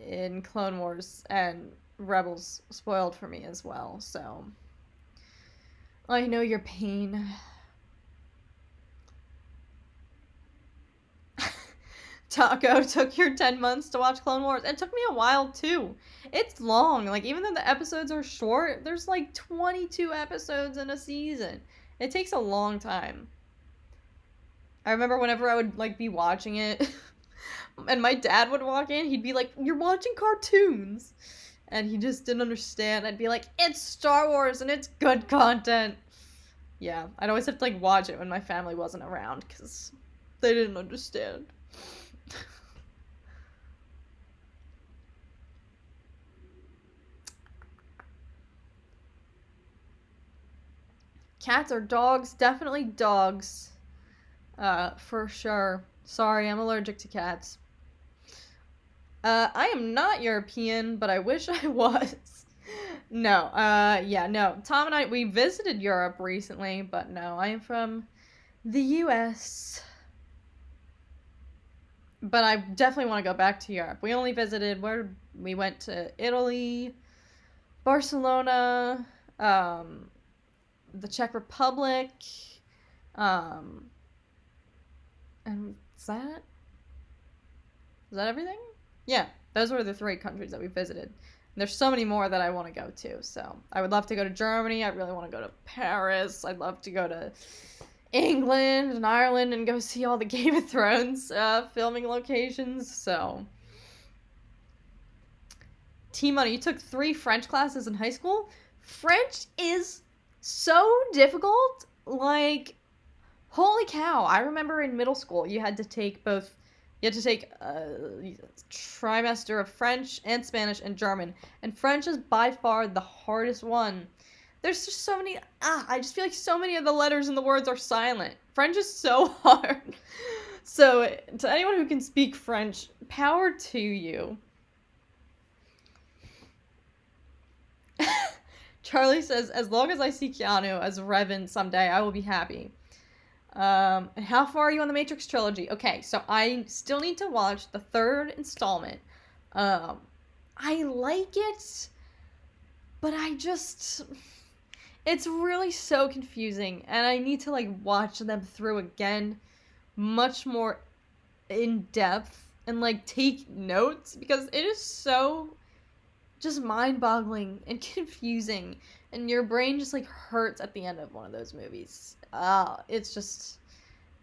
in Clone Wars and Rebels spoiled for me as well, so I know your pain. Taco, took your 10 months to watch Clone Wars. It took me a while, too. It's long. Like, even though the episodes are short, there's, like, 22 episodes in a season. It takes a long time. I remember whenever I would, like, be watching it, and my dad would walk in, he'd be like, "You're watching cartoons." And he just didn't understand. I'd be like, "It's Star Wars, and it's good content." Yeah, I'd always have to, like, watch it when my family wasn't around, because they didn't understand. Cats or dogs? Definitely dogs. For sure. Sorry, I'm allergic to cats. I am not European, but I wish I was. No, yeah, no. Tom and I, we visited Europe recently, but no, I am from the US. But I definitely want to go back to Europe. We only visited we went to Italy, Barcelona, the Czech Republic, and is that everything? Yeah, those were the 3 countries that we visited. And there's so many more that I want to go to. So I would love to go to Germany. I really want to go to Paris. I'd love to go to England and Ireland and go see all the Game of Thrones filming locations. So, T-Money, you took 3 French classes in high school? French is so difficult. Like, holy cow. I remember in middle school you had to take a trimester of French and Spanish and German. And French is by far the hardest one. There's just so many, I just feel like so many of the letters and the words are silent. French is so hard. So, to anyone who can speak French, power to you. Charlie says, as long as I see Keanu as Revan someday, I will be happy. And how far are you on the Matrix trilogy? Okay, so I still need to watch the 3rd installment. I like it, but it's really so confusing, and I need to, like, watch them through again much more in depth and, like, take notes, because it is so just mind-boggling and confusing, and your brain just, like, hurts at the end of one of those movies. It's just,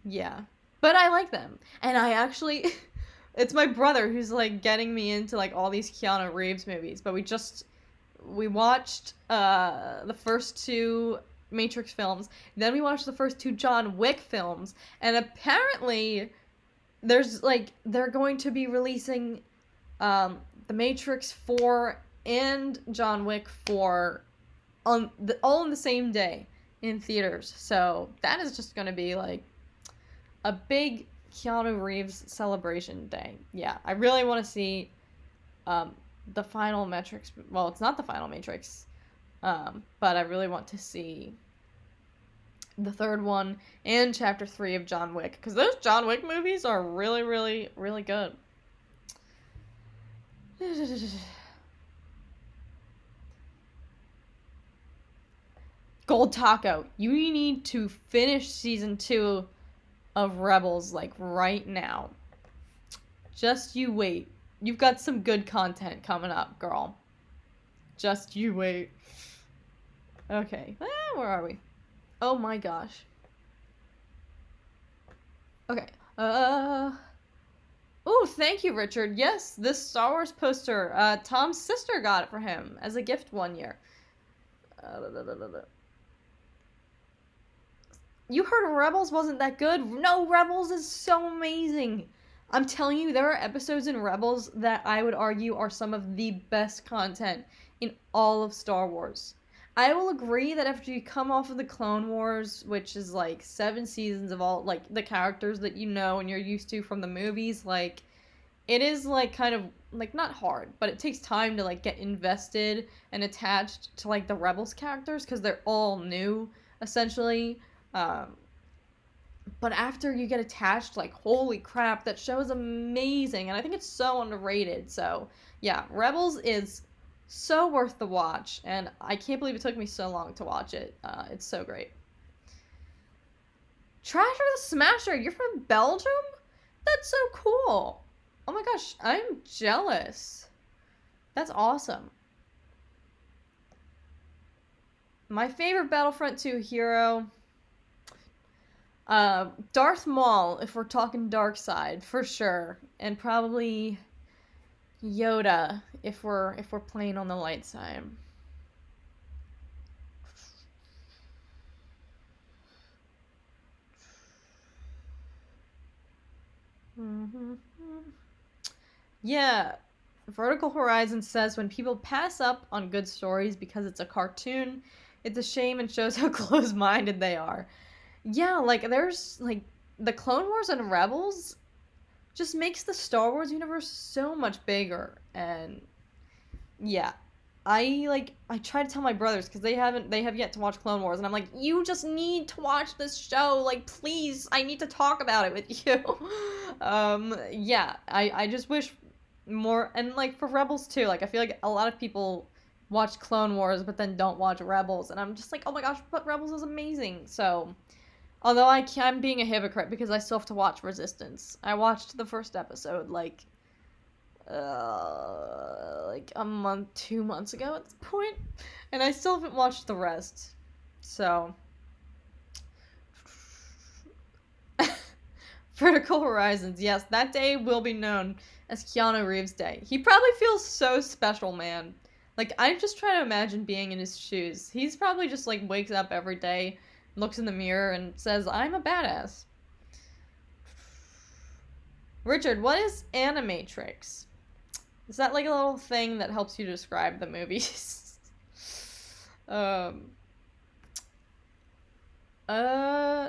yeah. But I like them, and I actually, it's my brother who's, like, getting me into, like, all these Keanu Reeves movies, but we watched the first 2 Matrix films, then we watched the first 2 John Wick films, and apparently they're going to be releasing the Matrix 4 and John Wick 4 all on the same day in theaters. So that is just going to be like a big Keanu Reeves celebration day. Yeah, I really want to see the final Matrix. Well, it's not the final Matrix, but I really want to see the 3rd one and Chapter 3 of John Wick, because those John Wick movies are really, really, really good. Gold Taco, you need to finish season 2 of Rebels, like, right now. Just you wait. You've got some good content coming up, girl. Just you wait. Okay. Where are we? Oh my gosh. Okay. Oh, thank you, Richard. Yes, this Star Wars poster. Tom's sister got it for him as a gift one year. You heard Rebels wasn't that good? No, Rebels is so amazing. I'm telling you, there are episodes in Rebels that I would argue are some of the best content in all of Star Wars. I will agree that after you come off of the Clone Wars, which is like 7 seasons of all, like, the characters that you know and you're used to from the movies, like, it is, like, kind of, like, not hard, but it takes time to, like, get invested and attached to, like, the Rebels characters, because they're all new, essentially. But after you get attached, like, holy crap, that show is amazing, and I think it's so underrated. So, yeah, Rebels is so worth the watch, and I can't believe it took me so long to watch it. It's so great. Trasher the Smasher, you're from Belgium? That's so cool. Oh my gosh, I'm jealous. That's awesome. My favorite Battlefront 2 hero, Darth Maul, if we're talking dark side, for sure. And probably Yoda if we're playing on the light side. Yeah, Vertical Horizon says when people pass up on good stories because it's a cartoon, it's a shame and shows how close-minded they are. Yeah, like there's like the Clone Wars and Rebels just makes the Star Wars universe so much bigger, and yeah. I try to tell my brothers because they have yet to watch Clone Wars, and I'm like, you just need to watch this show, like please, I need to talk about it with you. Yeah, I just wish more, and like for Rebels too, like I feel like a lot of people watch Clone Wars but then don't watch Rebels, and I'm just like, oh my gosh, but Rebels is amazing. So although I'm being a hypocrite because I still have to watch Resistance. I watched the first episode like a month, 2 months ago at this point, and I still haven't watched the rest. So Vertical Horizons, yes, that day will be known as Keanu Reeves Day. He probably feels so special, man. Like, I'm just trying to imagine being in his shoes. He's probably just like wakes up every day, looks in the mirror, and says, I'm a badass. Richard, what is Animatrix? Is that like a little thing that helps you describe the movies?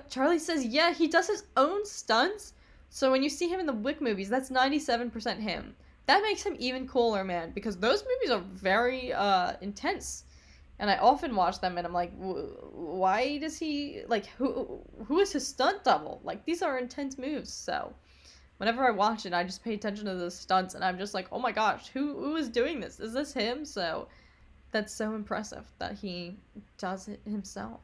Charlie says, yeah, he does his own stunts. So when you see him in the Wick movies, that's 97% him. That makes him even cooler, man, because those movies are very, intense. And I often watch them and I'm like, why does he, like, who is his stunt double? Like, these are intense moves, so whenever I watch it, I just pay attention to the stunts, and I'm just like, oh my gosh, who is doing this? Is this him? So that's so impressive that he does it himself.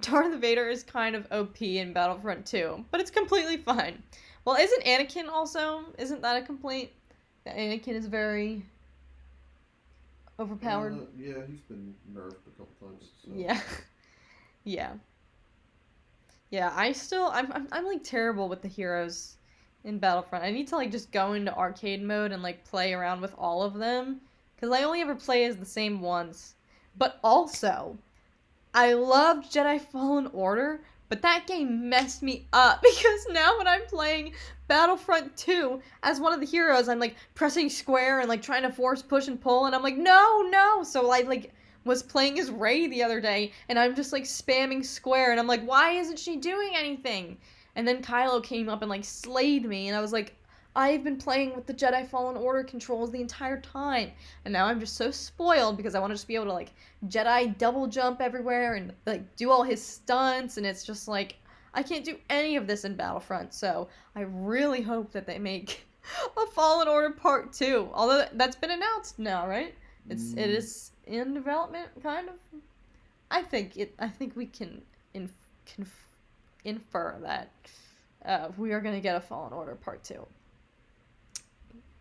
Darth Vader is kind of OP in Battlefront 2, but it's completely fine. Well, isn't Anakin also? Isn't that a complaint? That Anakin is very overpowered? Yeah, he's been nerfed a couple times. So. Yeah. Yeah. Yeah, I'm like terrible with the heroes in Battlefront. I need to like just go into arcade mode and like play around with all of them, because I only ever play as the same ones. But also, I loved Jedi Fallen Order, but that game messed me up because now when I'm playing Battlefront 2 as one of the heroes, I'm like pressing square and like trying to force push and pull, and I'm like, no. So I like was playing as Rey the other day, and I'm just like spamming square, and I'm like, why isn't she doing anything? And then Kylo came up and like slayed me, and I was like, I've been playing with the Jedi Fallen Order controls the entire time, and now I'm just so spoiled because I want to just be able to like Jedi double jump everywhere and like do all his stunts, and it's just like I can't do any of this in Battlefront. So I really hope that they make a Fallen Order Part 2, although that's been announced now, right? It is in development, kind of. I think we can infer that we are gonna get a Fallen Order Part 2.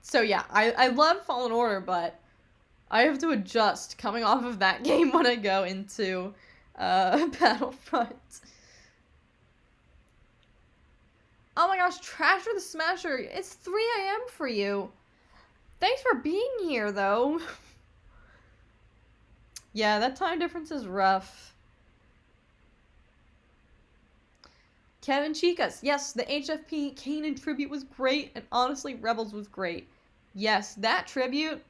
So yeah, I love Fallen Order, but I have to adjust coming off of that game when I go into Battlefront. Oh my gosh, Trasher the Smasher, it's 3 a.m. for you. Thanks for being here, though. Yeah, that time difference is rough. Kevin Chicas, yes, the HFP Kanan tribute was great, and honestly, Rebels was great. Yes, that tribute,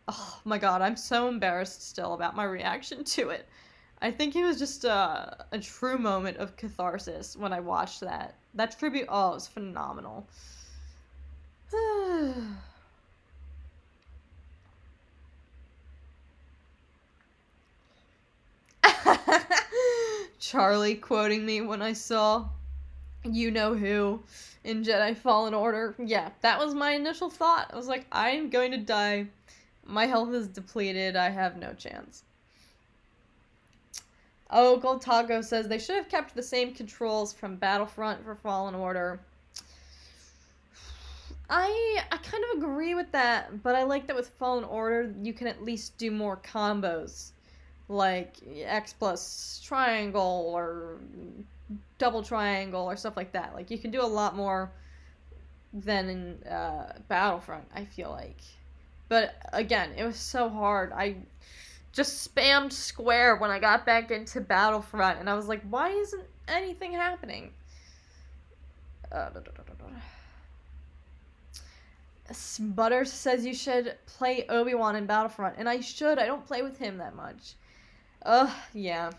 oh my god, I'm so embarrassed still about my reaction to it. I think it was just a true moment of catharsis when I watched that. That tribute, oh, it was phenomenal. Charlie quoting me when I saw you know who in Jedi Fallen Order. Yeah, that was my initial thought. I was like, I'm going to die My health is depleted. I have no chance. Oh, Gold Taco says they should have kept the same controls from Battlefront for Fallen Order. I kind of agree with that, but I like that with Fallen Order, you can at least do more combos. Like X plus triangle or double triangle or stuff like that. Like, you can do a lot more than in Battlefront, I feel like. But again, it was so hard. I just spammed square when I got back into Battlefront, and I was like, why isn't anything happening? Butters says you should play Obi-Wan in Battlefront, and I should. I don't play with him that much. Yeah.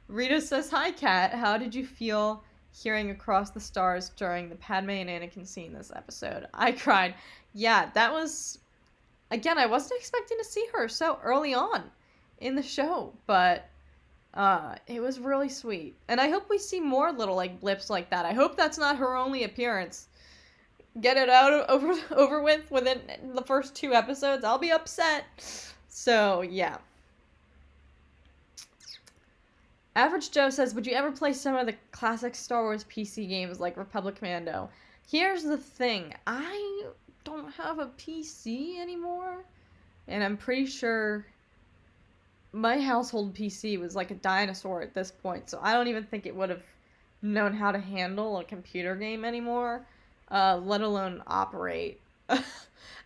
Rita says, hi, Kat. How did you feel hearing Across the Stars during the Padme and Anakin scene this episode? I cried. Yeah, that was... Again, I wasn't expecting to see her so early on in the show, but it was really sweet. And I hope we see more little, like, blips like that. I hope that's not her only appearance. Get it over with within the first 2 episodes. I'll be upset. So, yeah. Average Joe says, would you ever play some of the classic Star Wars PC games like Republic Commando? Here's the thing. I don't have a PC anymore. And I'm pretty sure my household PC was like a dinosaur at this point. So I don't even think it would have known how to handle a computer game anymore. Let alone operate.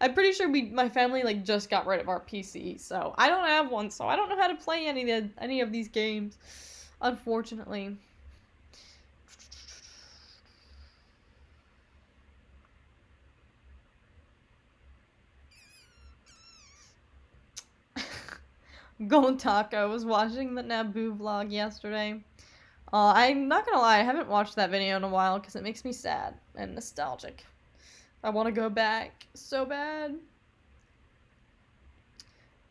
I'm pretty sure my family like just got rid of our PC, so I don't have one, so I don't know how to play any of these games, unfortunately. Gold Taco was watching the Naboo vlog yesterday. I'm not gonna lie, I haven't watched that video in a while because it makes me sad and nostalgic. I want to go back so bad.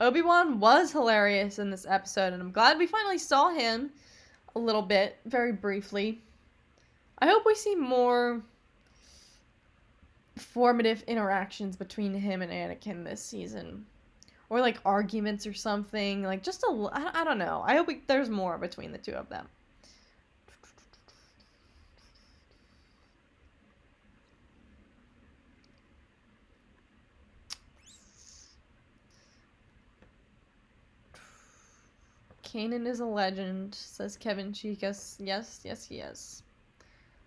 Obi-Wan was hilarious in this episode, and I'm glad we finally saw him a little bit, very briefly. I hope we see more formative interactions between him and Anakin this season. Or, like, arguments or something. Like, just I don't know. I hope there's more between the two of them. Kanan is a legend, says Kevin Chicas. Yes, yes, he is.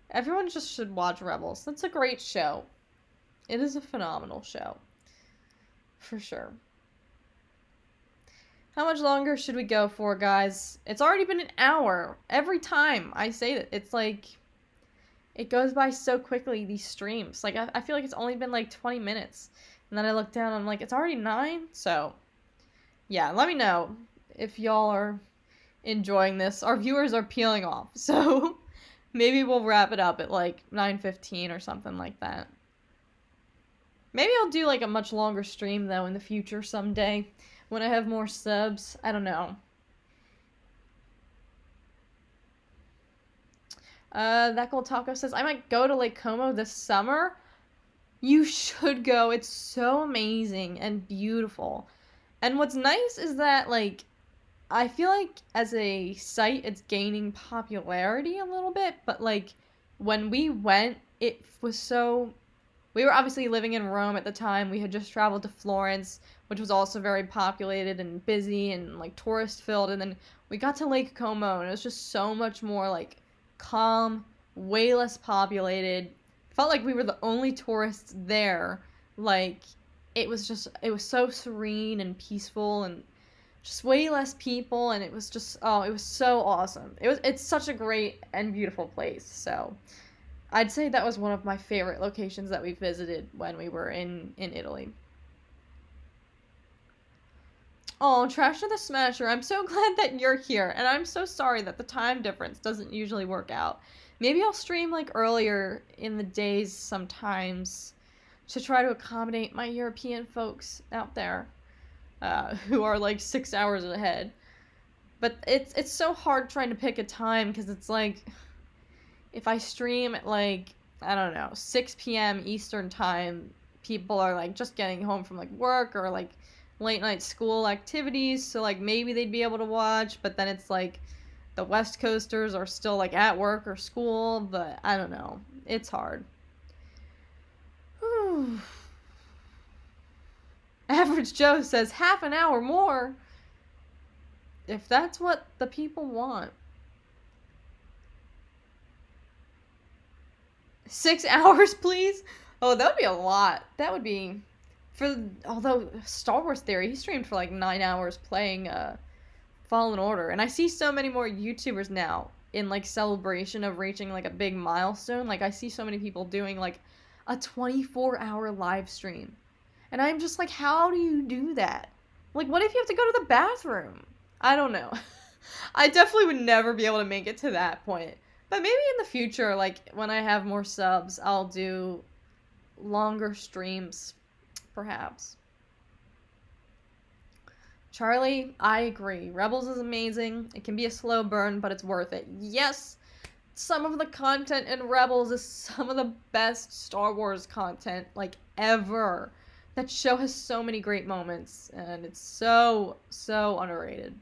Everyone just should watch Rebels. That's a great show. It is a phenomenal show. For sure. How much longer should we go for, guys? It's already been an hour. Every time I say that, it's like... It goes by so quickly, these streams. Like, I feel like it's only been like 20 minutes. And then I look down and I'm like, it's already 9? So, yeah, let me know if y'all are enjoying this. Our viewers are peeling off, so maybe we'll wrap it up at like 9:15 or something like that. Maybe I'll do like a much longer stream though in the future someday when I have more subs. I don't know. That Gold Taco says, I might go to Lake Como this summer. You should go. It's so amazing and beautiful. And what's nice is that, like, I feel like as a site, it's gaining popularity a little bit, but, like, when we went, it was so... We were obviously living in Rome at the time. We had just traveled to Florence, which was also very populated and busy and, like, tourist-filled, and then we got to Lake Como, and it was just so much more, like, calm, way less populated. Felt like we were the only tourists there. Like, it was so serene and peaceful and just way less people, and it was just, it was so awesome. It's such a great and beautiful place, so I'd say that was one of my favorite locations that we visited when we were in Italy. Oh, Trash to the Smasher, I'm so glad that you're here, and I'm so sorry that the time difference doesn't usually work out. Maybe I'll stream, like, earlier in the days sometimes to try to accommodate my European folks out there. Who are like 6 hours ahead. But it's so hard trying to pick a time because it's like if I stream at like, I don't know, 6 p.m. Eastern time, people are like just getting home from like work or like late night school activities, so like maybe they'd be able to watch, but then it's like the West Coasters are still like at work or school, but I don't know. It's hard. Average Joe says half an hour more. If that's what the people want. 6 hours, please? Oh, that would be a lot. That would be... Although, Star Wars Theory, he streamed for like 9 hours playing Fallen Order. And I see so many more YouTubers now in like celebration of reaching like a big milestone. Like, I see so many people doing like a 24-hour live stream. And I'm just like, how do you do that? Like, what if you have to go to the bathroom? I don't know. I definitely would never be able to make it to that point. But maybe in the future, like, when I have more subs, I'll do longer streams, perhaps. Charlie, I agree. Rebels is amazing. It can be a slow burn, but it's worth it. Yes, some of the content in Rebels is some of the best Star Wars content, like, ever. That show has so many great moments, and it's so, so underrated.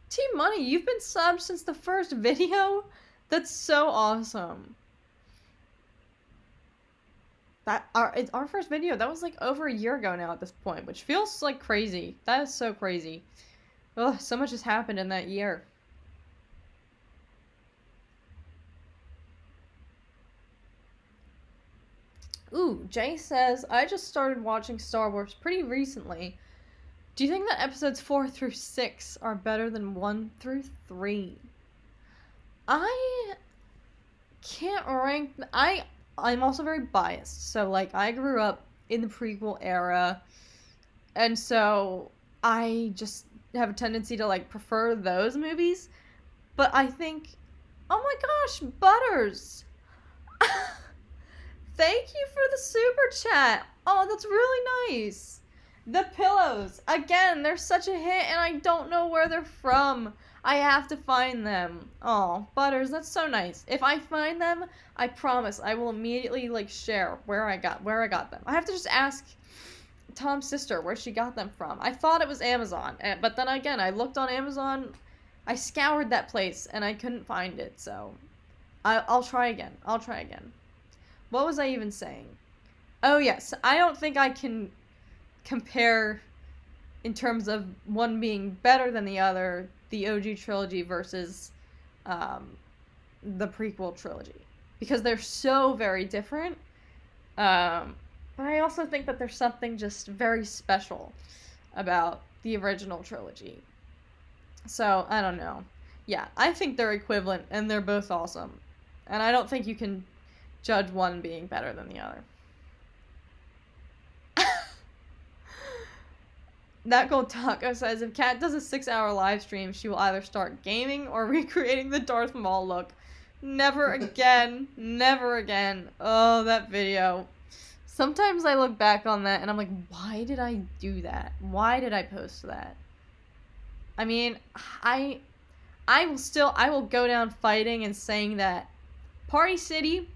Team Money, you've been subbed since the first video? That's so awesome. It's our first video. That was like over a year ago now at this point, which feels like crazy. That is so crazy. Ugh, so much has happened in that year. Ooh, Jay says, I just started watching Star Wars pretty recently. Do you think that episodes 4 through 6 are better than 1 through 3? I can't rank... I'm also very biased. So, like, I grew up in the prequel era. And so, I just have a tendency to, like, prefer those movies. But I think... Oh my gosh, Butters! Thank you for the super chat! Oh, that's really nice! The pillows! Again, they're such a hit and I don't know where they're from. I have to find them. Oh, Butters, that's so nice. If I find them, I promise I will immediately, like, share where I got them. I have to just ask Tom's sister where she got them from. I thought it was Amazon, but then again, I looked on Amazon, I scoured that place, and I couldn't find it, so I'll try again. What was I even saying? Oh, yes, I don't think I can compare in terms of one being better than the other, the OG trilogy versus the prequel trilogy, because they're so very different. But I also think that there's something just very special about the original trilogy. So, I don't know. Yeah, I think they're equivalent, and they're both awesome. And I don't think you can judge one being better than the other. That Gold Taco says, if Kat does a 6-hour live stream, she will either start gaming or recreating the Darth Maul look. Never again. Never again. Oh, that video. Sometimes I look back on that and I'm like, why did I do that? Why did I post that? I mean, I will go down fighting and saying that Party City,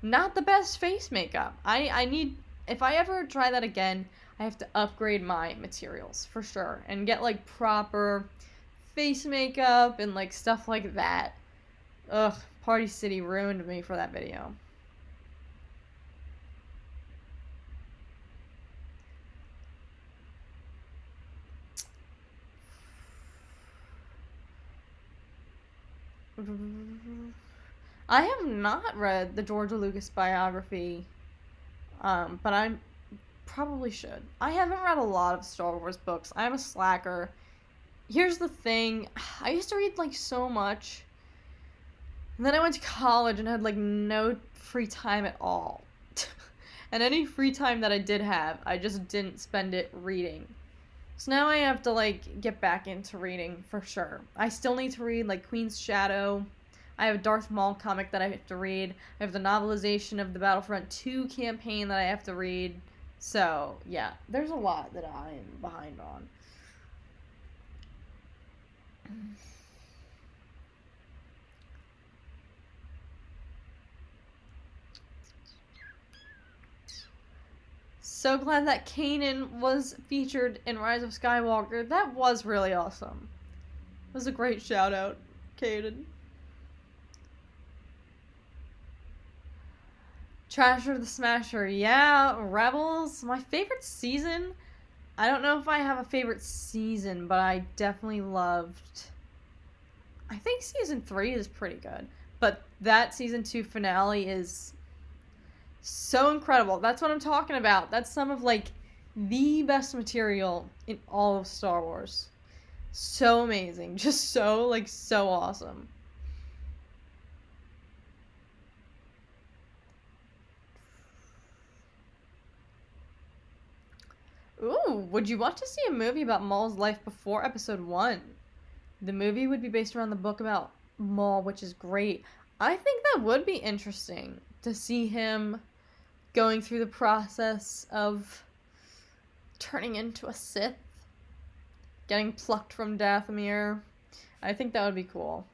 not the best face makeup. I need, if I ever try that again, I have to upgrade my materials, for sure. And get, like, proper face makeup and, like, stuff like that. Ugh, Party City ruined me for that video. I have not read the George Lucas biography, but I probably should. I haven't read a lot of Star Wars books. I'm a slacker. Here's the thing. I used to read, like, so much. And then I went to college and had, like, no free time at all. And any free time that I did have, I just didn't spend it reading. So now I have to, like, get back into reading for sure. I still need to read, like, Queen's Shadow. I have a Darth Maul comic that I have to read. I have the novelization of the Battlefront 2 campaign that I have to read. So, yeah, there's a lot that I am behind on. So glad that Kanan was featured in Rise of Skywalker. That was really awesome. It was a great shout out, Kanan. Trasher the Smasher. Yeah, Rebels. My favorite season. I don't know if I have a favorite season, but I definitely loved... I think season 3 is pretty good. But that season 2 finale is so incredible. That's what I'm talking about. That's some of, like, the best material in all of Star Wars. So amazing. Just so, like, so awesome. Ooh, would you want to see a movie about Maul's life before episode 1? The movie would be based around the book about Maul, which is great. I think that would be interesting to see him going through the process of turning into a Sith, getting plucked from Dathomir. I think that would be cool.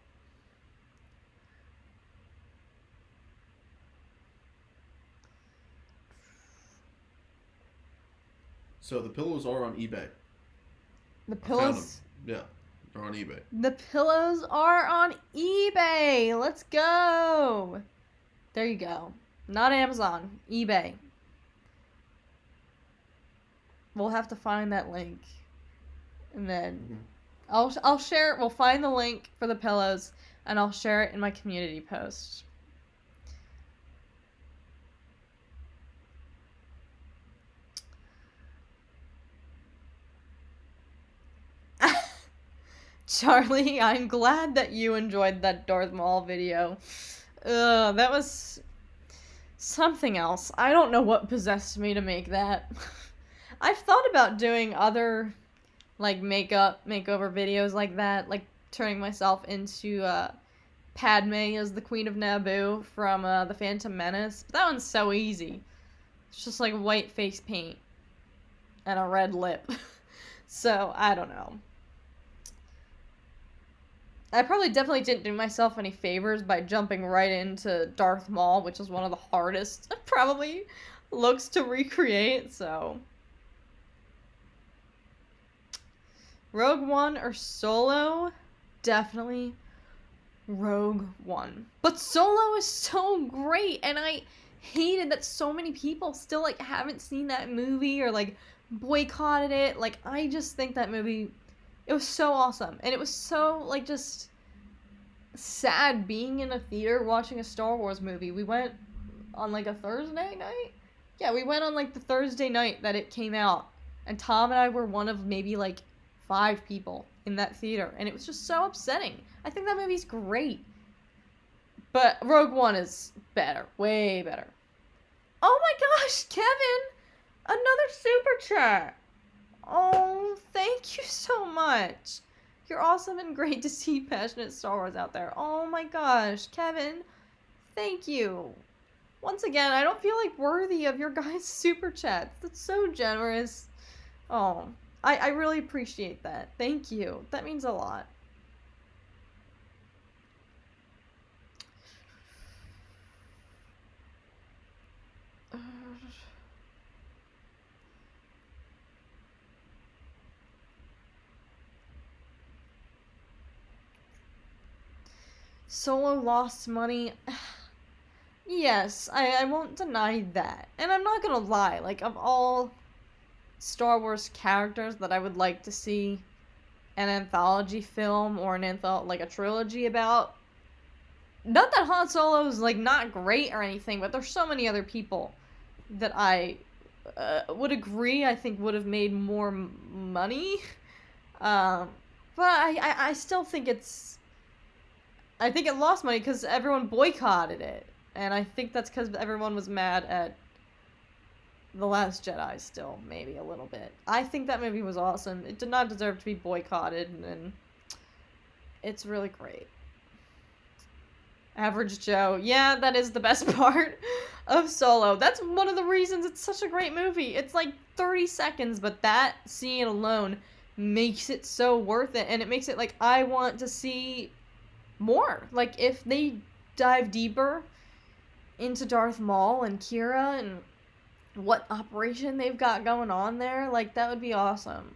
So the pillows are on eBay. The pillows? Yeah, they're on eBay. The pillows are on eBay. Let's go. There you go. Not Amazon, eBay. We'll have to find that link. And then I'll share it. We'll find the link for the pillows and I'll share it in my community post. Charlie, I'm glad that you enjoyed that Darth Maul video. That was something else. I don't know what possessed me to make that. I've thought about doing other, like, makeover videos like that, like turning myself into Padme as the Queen of Naboo from The Phantom Menace. But that one's so easy. It's just like white face paint and a red lip. So, I don't know. I probably definitely didn't do myself any favors by jumping right into Darth Maul, which is one of the hardest, probably, looks to recreate, so. Rogue One or Solo? Definitely Rogue One. But Solo is so great, and I hated that so many people still, like, haven't seen that movie or, like, boycotted it. Like, I just think that movie... It was so awesome. And it was so, like, just sad being in a theater watching a Star Wars movie. We went on, like, a Thursday night? Yeah, we went on, like, the Thursday night that it came out. And Tom and I were one of maybe, like, 5 people in that theater. And it was just so upsetting. I think that movie's great. But Rogue One is better. Way better. Oh my gosh, Kevin! Another super chat! Oh, thank you so much. You're awesome and great to see passionate Star Wars out there. Oh my gosh, Kevin, thank you. Once again, I don't feel like worthy of your guys' super chats. That's so generous. Oh, I really appreciate that. Thank you. That means a lot. Solo lost money. Yes, I won't deny that. And I'm not gonna lie, like, of all Star Wars characters that I would like to see an anthology film or like a trilogy about, not that Han Solo is, like, not great or anything, but there's so many other people that I would agree I think would have made more money. But I still think I think it lost money because everyone boycotted it. And I think that's because everyone was mad at The Last Jedi still, maybe a little bit. I think that movie was awesome. It did not deserve to be boycotted, and it's really great. Average Joe. Yeah, that is the best part of Solo. That's one of the reasons it's such a great movie. It's like 30 seconds, but that scene alone makes it so worth it, and it makes it like I want to see more. Like, if they dive deeper into Darth Maul and Kira and what operation they've got going on there, like, that would be awesome.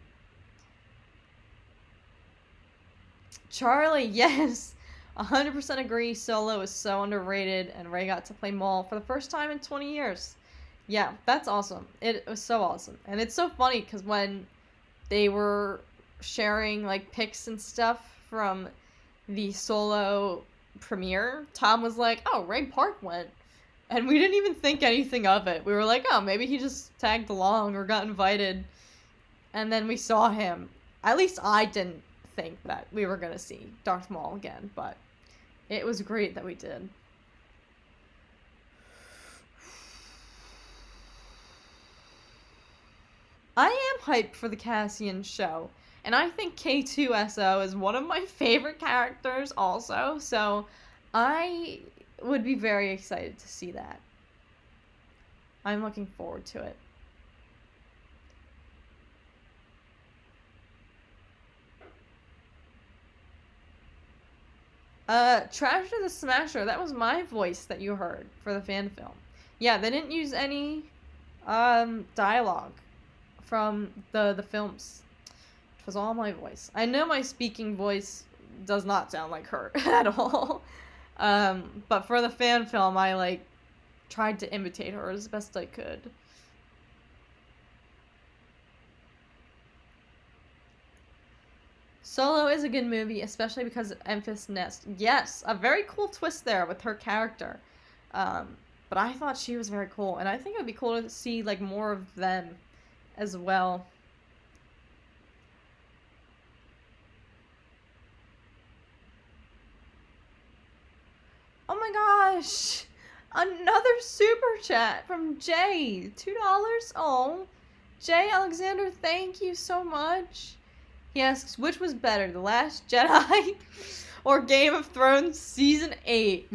Charlie, yes, 100% agree. Solo is so underrated, and Rey got to play Maul for the first time in 20 years. Yeah, that's awesome. It was so awesome. And it's so funny, because when they were sharing, like, pics and stuff from the Solo premiere, Tom was like, oh, Ray Park went. And we didn't even think anything of it. We were like, oh, maybe he just tagged along or got invited. And then we saw him. At least I didn't think that we were going to see Darth Maul again, but it was great that we did. I am hyped for the Cassian show, and I think K2SO is one of my favorite characters also, so I would be very excited to see that. I'm looking forward to it. Trasher the Smasher, that was my voice that you heard for the fan film. Yeah, they didn't use any dialogue from the films. It was all my voice. I know my speaking voice does not sound like her at all. But for the fan film, I, like, tried to imitate her as best I could. Solo is a good movie, especially because of Enfys Nest. Yes, a very cool twist there with her character. But I thought she was very cool, and I think it would be cool to see, like, more of them as well. Oh my gosh! Another super chat from Jay. $2? Oh. Jay Alexander, thank you so much. He asks, which was better, The Last Jedi or Game of Thrones Season 8?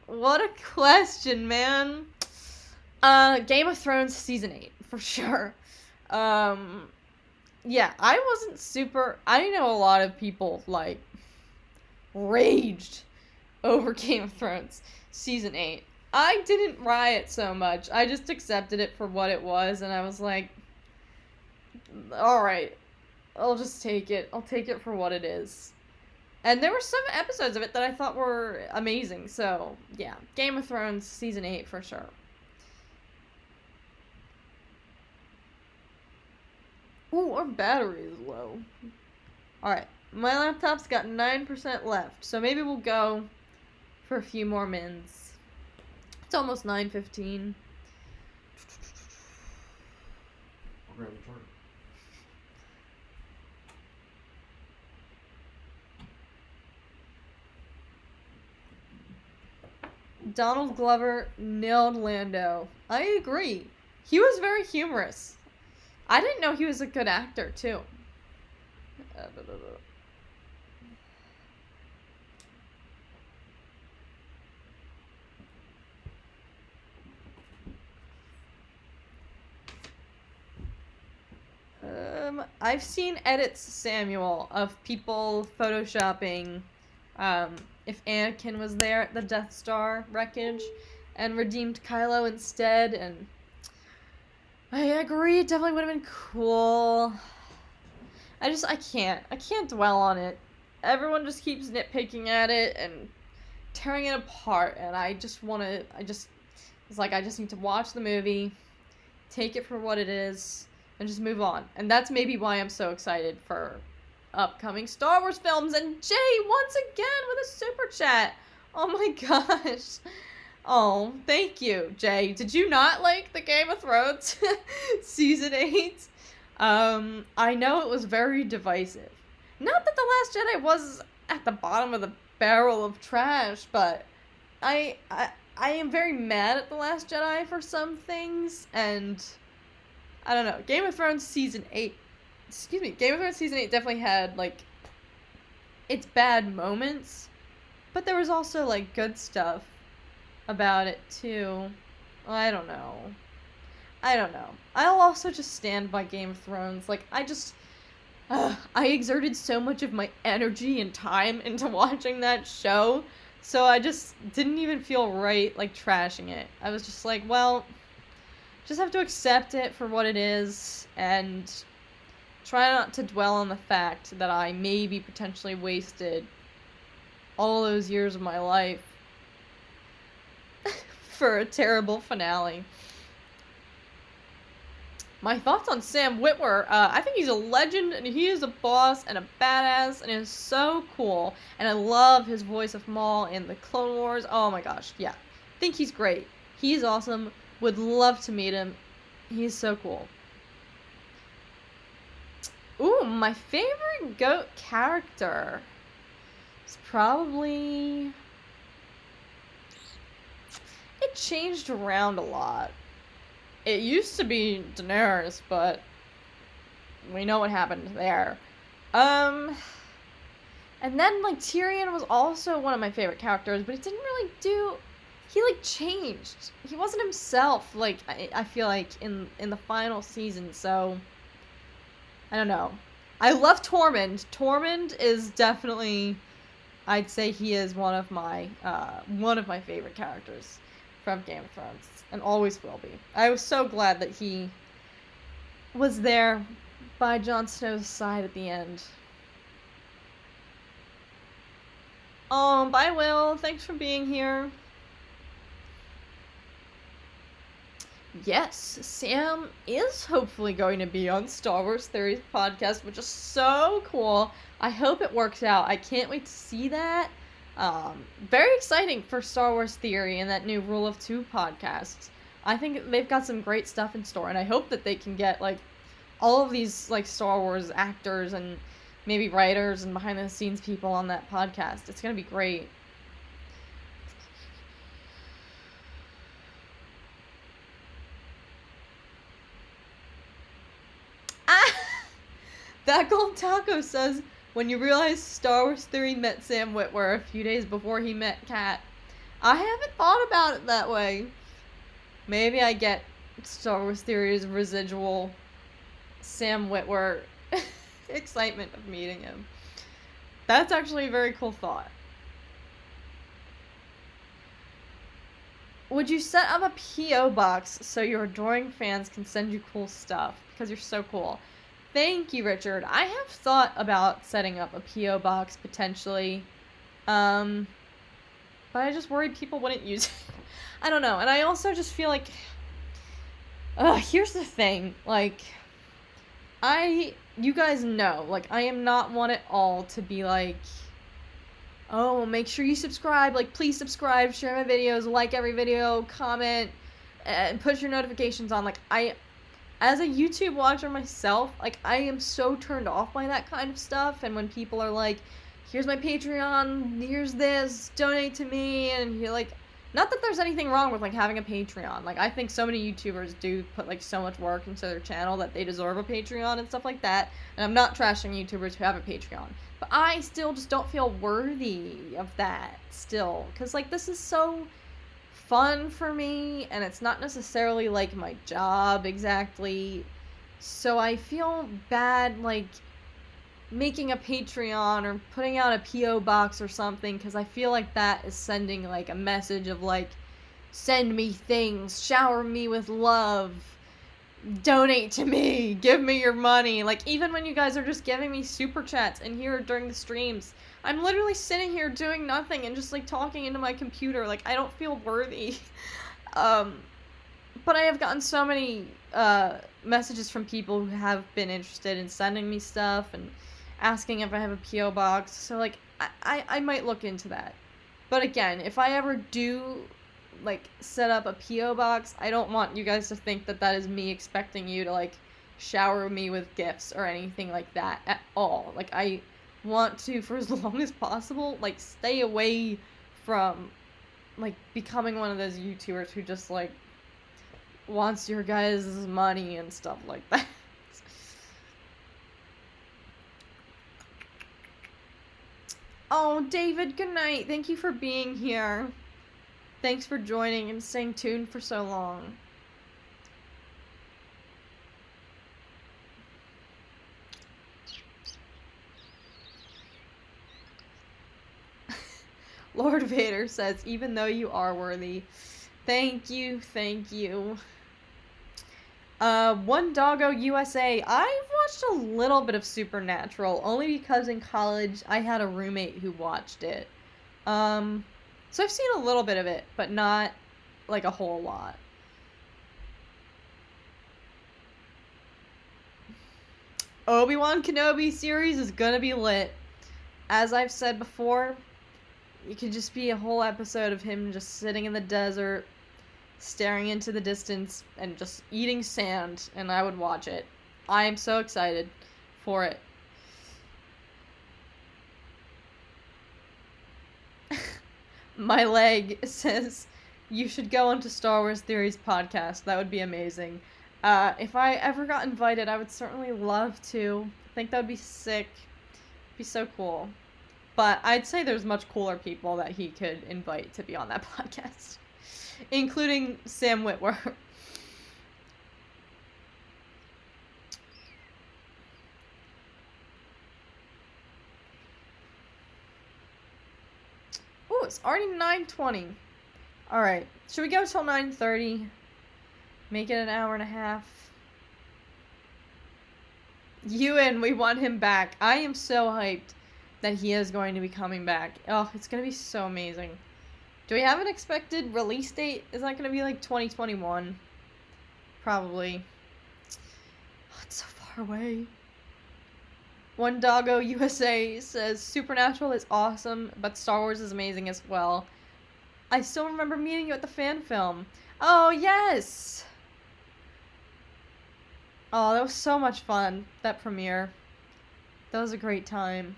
What a question, man. Game of Thrones Season 8, for sure. Yeah, I wasn't super... I know a lot of people, like, raged over Game of Thrones Season 8. I didn't riot so much. I just accepted it for what it was, and I was like, alright, I'll just take it. I'll take it for what it is. And there were some episodes of it that I thought were amazing, so, yeah. Game of Thrones Season 8 for sure. Ooh, our battery is low. Alright, my laptop's got 9% left, so maybe we'll go for a few more mins. It's almost 9:15. I'll grab the charger. Donald Glover nailed Lando. I agree. He was very humorous. I didn't know he was a good actor, too. I've seen edits, Samuel, of people photoshopping if Anakin was there at the Death Star wreckage and redeemed Kylo instead, and I agree, it definitely would have been cool. I can't dwell on it. Everyone just keeps nitpicking at it and tearing it apart, and I just need to watch the movie, take it for what it is, and just move on. And that's maybe why I'm so excited for upcoming Star Wars films. And Jay, once again, with a super chat. Oh my gosh. Oh, thank you, Jay. Did you not like the Game of Thrones Season 8? I know it was very divisive. Not that The Last Jedi was at the bottom of the barrel of trash, but I am very mad at The Last Jedi for some things, and I don't know. Game of Thrones Season 8 definitely had, like, its bad moments, But there was also, like, good stuff about it, too. I don't know. I'll also just stand by Game of Thrones. Like, I exerted so much of my energy and time into watching that show, so I just didn't even feel right, like, trashing it. I was just like, well, just have to accept it for what it is, and try not to dwell on the fact that I maybe potentially wasted all those years of my life for a terrible finale. My thoughts on Sam Witwer, I think he's a legend, and he is a boss and a badass, and is so cool. And I love his voice of Maul in the Clone Wars. Oh my gosh, yeah. Think he's great. He's awesome. Would love to meet him. He's so cool. Ooh, my favorite GOAT character is probably... It changed around a lot. It used to be Daenerys, but we know what happened there. And then, like, Tyrion was also one of my favorite characters, but it didn't really do... He, like, changed. He wasn't himself, like, I feel like, in the final season, so... I don't know. I love Tormund. Tormund is definitely... I'd say he is one of my favorite characters from Game of Thrones, and always will be. I was so glad that he was there by Jon Snow's side at the end. Bye, Will. Thanks for being here. Yes, Sam is hopefully going to be on Star Wars Theories podcast, which is so cool. I hope it works out. I can't wait to see that. Very exciting for Star Wars Theory and that new Rule of Two podcast. I think they've got some great stuff in store, and I hope that they can get, like, all of these, like, Star Wars actors and maybe writers and behind-the-scenes people on that podcast. It's gonna be great. That Gold Taco says, when you realize Star Wars Theory met Sam Witwer a few days before he met Kat. I haven't thought about it that way. Maybe I get Star Wars Theory's residual Sam Witwer excitement of meeting him. That's actually a very cool thought. Would you set up a P.O. box so your adoring fans can send you cool stuff? Because you're so cool. Thank you, Richard. I have thought about setting up a P.O. box, potentially. But I just worried people wouldn't use it. I don't know. And I also just feel like... here's the thing. Like, you guys know, like, I am not one at all to be like, oh, make sure you subscribe. Like, please subscribe, share my videos, like every video, comment, and put your notifications on. Like, as a YouTube watcher myself, like, I am so turned off by that kind of stuff, and when people are like, here's my Patreon, here's this, donate to me, and you're like, not that there's anything wrong with, like, having a Patreon. Like, I think so many YouTubers do put, like, so much work into their channel that they deserve a Patreon and stuff like that, and I'm not trashing YouTubers who have a Patreon, but I still just don't feel worthy of that, still, because, like, this is so fun for me, and it's not necessarily, like, my job exactly, so I feel bad, like, making a Patreon or putting out a P.O. box or something, because I feel like that is sending, like, a message of, like, send me things, shower me with love, donate to me, give me your money. Like, even when you guys are just giving me super chats in here during the streams, I'm literally sitting here doing nothing and just, like, talking into my computer. Like, I don't feel worthy. But I have gotten so many messages from people who have been interested in sending me stuff and asking if I have a P.O. box. So, like, I might look into that. But again, if I ever do, like, set up a P.O. box, I don't want you guys to think that that is me expecting you to, like, shower me with gifts or anything like that at all. Like, I want to, for as long as possible, like, stay away from, like, becoming one of those YouTubers who just, like, wants your guys' money and stuff like that. Oh, David, good night. Thank you for being here. Thanks for joining and staying tuned for so long. Lord Vader says, even though you are worthy. Thank you, thank you. One Doggo USA. I watched a little bit of Supernatural, only because in college I had a roommate who watched it. So I've seen a little bit of it, but not, like, a whole lot. Obi-Wan Kenobi series is gonna be lit. As I've said before, it could just be a whole episode of him just sitting in the desert, staring into the distance, and just eating sand, and I would watch it. I am so excited for it. My leg says, you should go onto Star Wars Theories podcast. That would be amazing. If I ever got invited, I would certainly love to. I think that would be sick. Be so cool. But I'd say there's much cooler people that he could invite to be on that podcast. Including Sam Witwer. Ooh, it's already 9:20. Alright, should we go till 9:30? Make it an hour and a half. Ewan, we want him back. I am so hyped that he is going to be coming back. Oh, it's going to be so amazing. Do we have an expected release date? Is that going to be like 2021? Probably. Oh, it's so far away. One Doggo USA says, Supernatural is awesome, but Star Wars is amazing as well. I still remember meeting you at the fan film. Oh, yes! Oh, that was so much fun, that premiere. That was a great time.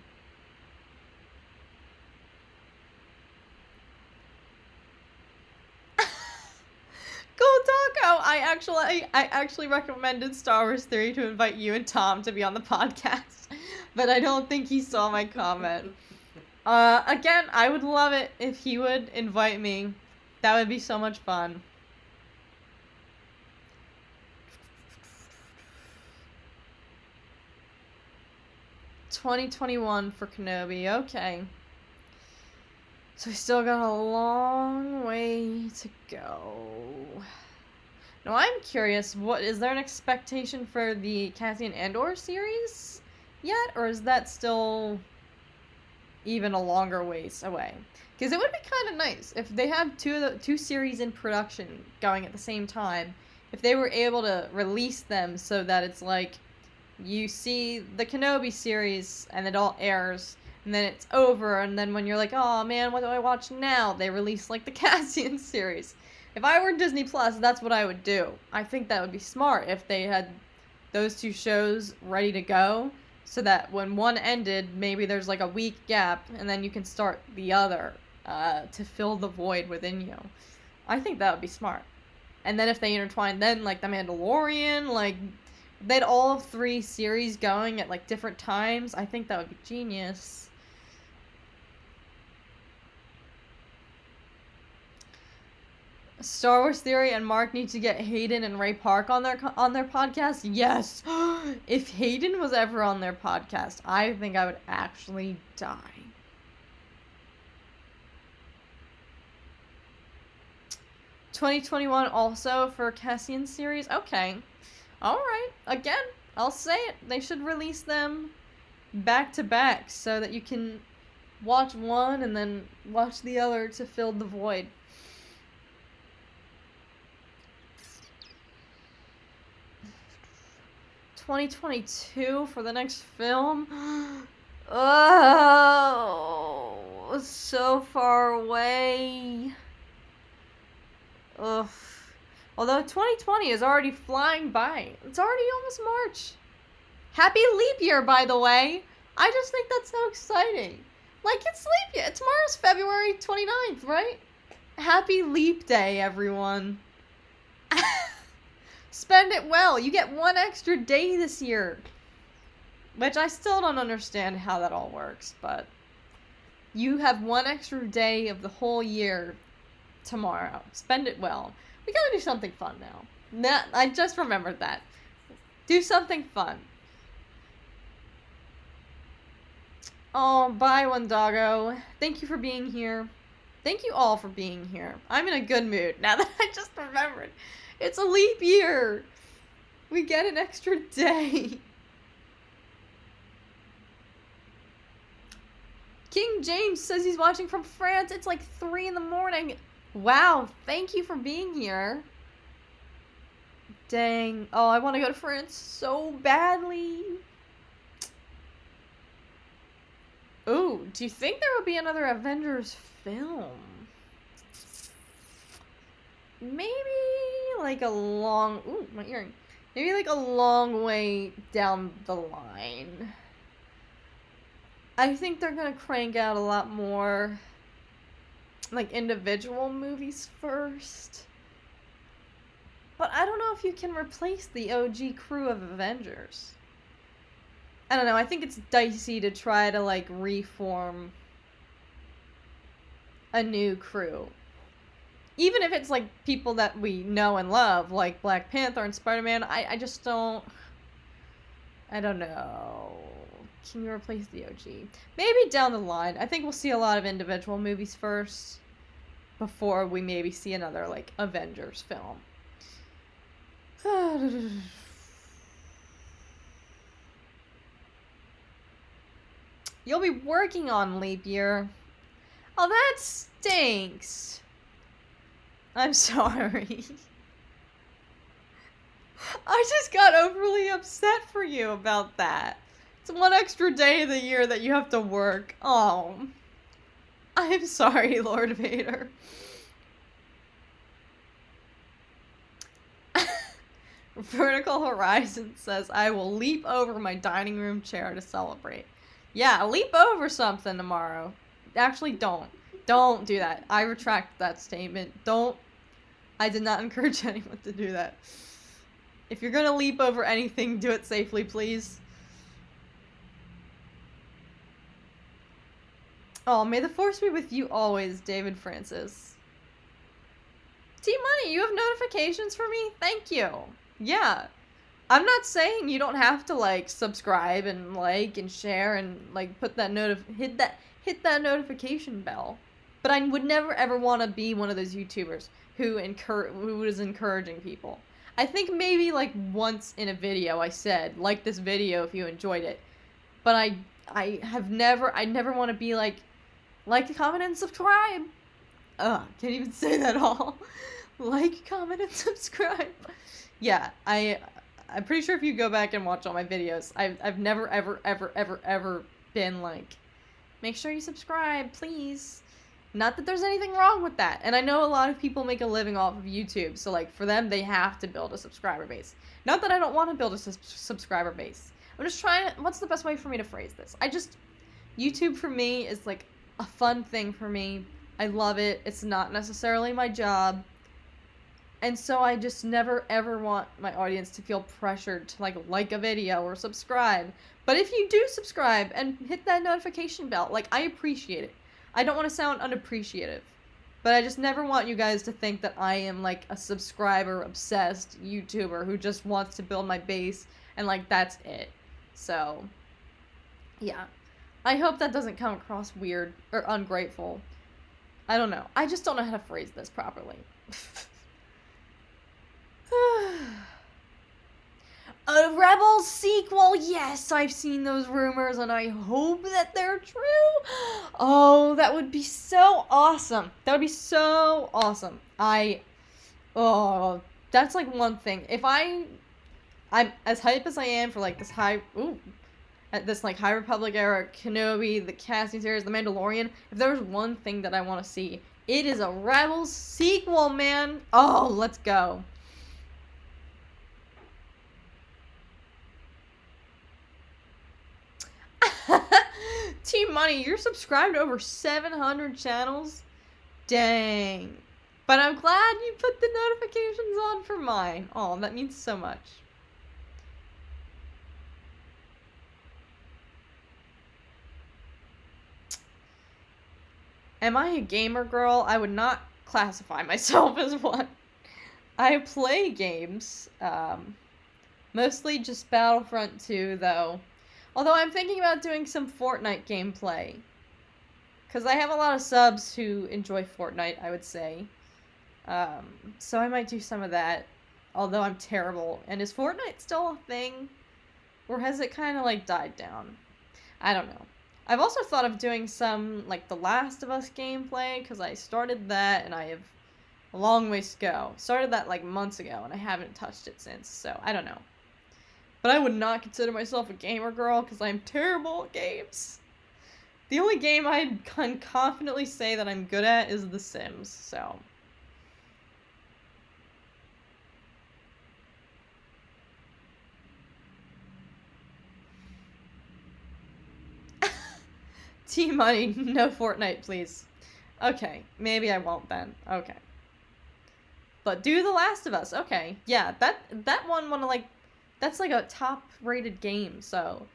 Go Taco! I actually recommended Star Wars Theory to invite you and Tom to be on the podcast, but I don't think he saw my comment. Again, I would love it if he would invite me. That would be so much fun. $2021 for Kenobi. Okay. So we still got a long way to go. Now I'm curious, what is there an expectation for the Cassian Andor series yet, or is that still even a longer ways away? Because it would be kind of nice if they have two series in production going at the same time. If they were able to release them so that it's like you see the Kenobi series and it all airs, and then it's over, and then when you're like, oh man, what do I watch now? They release like the Cassian series. If I were Disney Plus, that's what I would do. I think that would be smart if they had those two shows ready to go, so that when one ended, maybe there's like a week gap, and then you can start the other to fill the void within you. I think that would be smart. And then if they intertwine, then like The Mandalorian, like they had all of 3 series going at like different times, I think that would be genius. Star Wars Theory and Mark need to get Hayden and Ray Park on their podcast. Yes. If Hayden was ever on their podcast, I think I would actually die. $2021 also for Cassian series. Okay. Alright, again, I'll say it. They should release them back to back so that you can watch one and then watch the other to fill the void. $2022 for the next film? Oh, so far away. Ugh. Although 2020 is already flying by. It's already almost March. Happy leap year, by the way. I just think that's so exciting. Like, it's leap year. Tomorrow's February 29th, right? Happy leap day, everyone. Spend it well. You get 1 extra day this year. Which I still don't understand how that all works, but You have one extra day of the whole year tomorrow. Spend it well. We gotta do something fun now. I just remembered that. Do something fun. Oh, bye, one doggo. Thank you for being here. Thank you all for being here. I'm in a good mood now that I just remembered. It's a leap year. We get an extra day. King James says he's watching from France. It's like 3 in the morning. Wow, thank you for being here. Dang. Oh, I want to go to France so badly. Ooh, do you think there will be another Avengers film? Maybe like a long... Ooh, my earring. Maybe like a long way down the line. I think they're gonna crank out a lot more like individual movies first. But I don't know if you can replace the OG crew of Avengers. I don't know, I think it's dicey to try to like reform a new crew. Even if it's like people that we know and love, like Black Panther and Spider-Man, I just don't... I don't know. Can you replace the OG? Maybe down the line. I think we'll see a lot of individual movies first before we maybe see another, like, Avengers film. You'll be working on leap year. Oh, that stinks. I'm sorry. I just got overly upset for you about that. It's one extra day of the year that you have to work. Oh. I'm sorry, Lord Vader. Vertical Horizon says, I will leap over my dining room chair to celebrate. Yeah, leap over something tomorrow. Actually, don't. Don't do that. I retract that statement. Don't. I did not encourage anyone to do that. If you're gonna leap over anything, do it safely, please. Oh, may the force be with you always, David Francis. T-Money, you have notifications for me? Thank you. Yeah. I'm not saying you don't have to, like, subscribe and like and share and, like, put that hit that notification bell. But I would never ever want to be one of those YouTubers who is encouraging people. I think maybe, like, once in a video I said, like this video if you enjoyed it. But I never want to be like, comment, and subscribe. Ugh, can't even say that all. Like, comment, and subscribe. Yeah, I'm pretty sure if you go back and watch all my videos, I've never, ever been like, make sure you subscribe, please. Not that there's anything wrong with that. And I know a lot of people make a living off of YouTube, so, like, for them, they have to build a subscriber base. Not that I don't want to build a subscriber base. I'm just trying to... What's the best way for me to phrase this? YouTube for me is, like, a fun thing for me. I love it. It's not necessarily my job. And so I just never, ever want my audience to feel pressured to, like a video or subscribe. But if you do subscribe and hit that notification bell, like, I appreciate it. I don't want to sound unappreciative, but I just never want you guys to think that I am, like, a subscriber-obsessed YouTuber who just wants to build my base, and, like, that's it. So, yeah. I hope that doesn't come across weird or ungrateful. I don't know. I just don't know how to phrase this properly. A Rebels sequel, yes, I've seen those rumors, and I hope that they're true. Oh, that would be so awesome. That would be so awesome. That's, like, one thing. If I'm as hype as I am for, like, this High Republic era, Kenobi, the casting series, The Mandalorian, if there's one thing that I want to see, it is a Rebels sequel, man. Oh, let's go. T-Money, you're subscribed to over 700 channels? Dang. But I'm glad you put the notifications on for mine. Oh, that means so much. Am I a gamer girl? I would not classify myself as one. I play games, mostly just Battlefront 2, though. Although I'm thinking about doing some Fortnite gameplay. Because I have a lot of subs who enjoy Fortnite, I would say. So I might do some of that. Although I'm terrible. And is Fortnite still a thing? Or has it kind of, like, died down? I don't know. I've also thought of doing some, like, The Last of Us gameplay. Because I started that and I have a long ways to go. Started that, like, months ago. And I haven't touched it since. So, I don't know. But I would not consider myself a gamer girl. Because I'm terrible at games. The only game I can confidently say that I'm good at is The Sims, so. T-Money, no Fortnite, please. Okay, maybe I won't then. Okay. But do The Last of Us, okay. Yeah, that one, that's like a top-rated game, so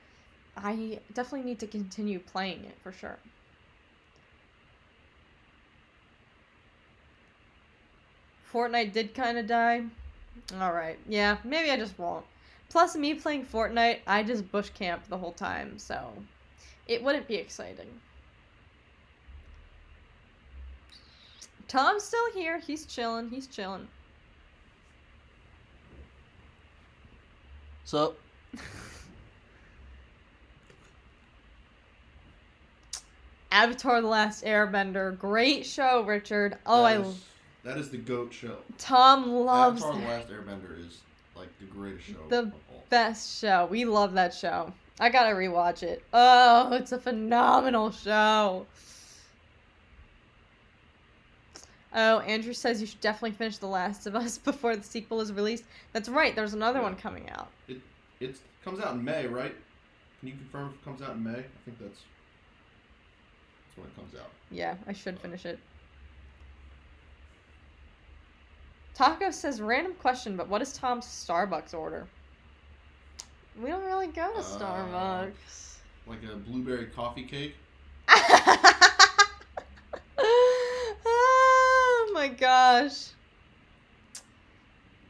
I definitely need to continue playing it, for sure. Fortnite did kind of die. Alright, yeah, maybe I just won't. Plus, me playing Fortnite, I just bush camped the whole time, so it wouldn't be exciting. Tom's still here. He's chilling. He's chilling. So... Avatar: The Last Airbender. Great show, Richard. Oh, that is the GOAT show. Tom loves Avatar: The Last Airbender is like the greatest show. The best show. We love that show. I gotta rewatch it. Oh, it's a phenomenal show. Oh, Andrew says you should definitely finish The Last of Us before the sequel is released. That's right. There's another one coming out. It comes out in May, right? Can you confirm if it comes out in May? I think that's when it comes out. Yeah, I should finish it. Taco says, random question, but what is Tom's Starbucks order? We don't really go to Starbucks. Like a blueberry coffee cake? Oh my gosh.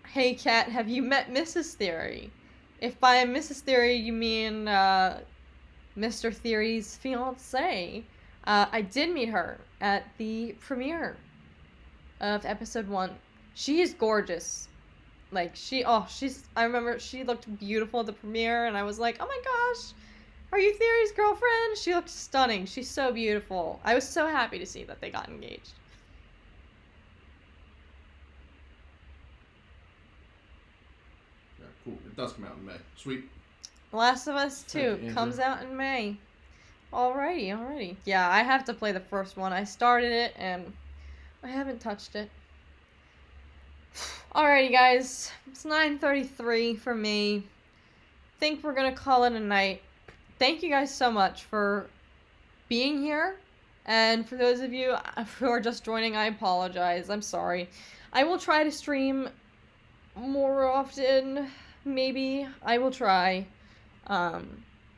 Hey Kat, have you met Mrs. Theory? If by Mrs. Theory you mean Mr. Theory's fiancée, I did meet her at the premiere of episode 1. She is gorgeous. Like, I remember she looked beautiful at the premiere, and I was like, oh my gosh, are you Theory's girlfriend? She looked stunning. She's so beautiful. I was so happy to see that they got engaged. Yeah, cool. It does come out in May. Sweet. Last of Us 2 comes out in May. Alrighty. Yeah, I have to play the first one. I started it, and I haven't touched it. Alrighty, guys. It's 9:33 for me. Think we're gonna call it a night. Thank you guys so much for being here. And for those of you who are just joining, I apologize. I'm sorry. I will try to stream more often. Maybe. I will try. But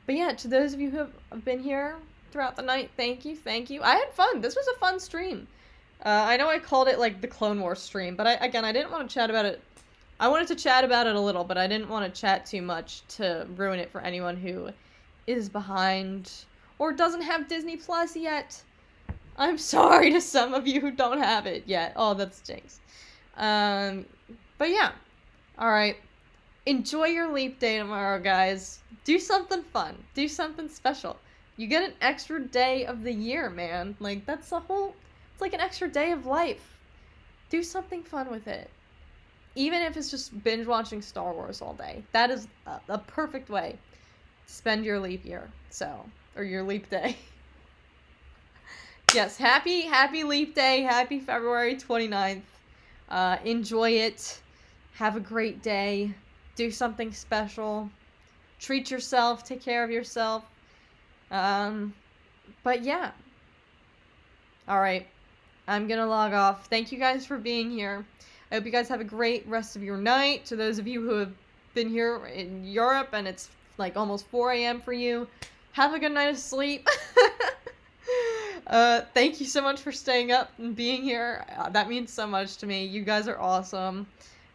yeah, to those of you who have been here throughout the night, thank you. I had fun. This was a fun stream. I know I called it, like, the Clone Wars stream, but I didn't want to chat about it. I wanted to chat about it a little, but I didn't want to chat too much to ruin it for anyone who is behind or doesn't have Disney Plus yet. I'm sorry to some of you who don't have it yet. Oh, that's jinx. But yeah. Alright. Enjoy your leap day tomorrow, guys. Do something fun. Do something special. You get an extra day of the year, man. Like, it's like an extra day of life. Do something fun with it. Even if it's just binge watching Star Wars all day. That is a perfect way to spend your leap year. Or your leap day. Yes, happy leap day. Happy February 29th. Enjoy it. Have a great day. Do something special. Treat yourself. Take care of yourself. But yeah. Alright. I'm gonna log off. Thank you guys for being here. I hope you guys have a great rest of your night. To those of you who have been here in Europe and it's like almost 4 a.m. for you, have a good night of sleep. Thank you so much for staying up and being here. That means so much to me. You guys are awesome.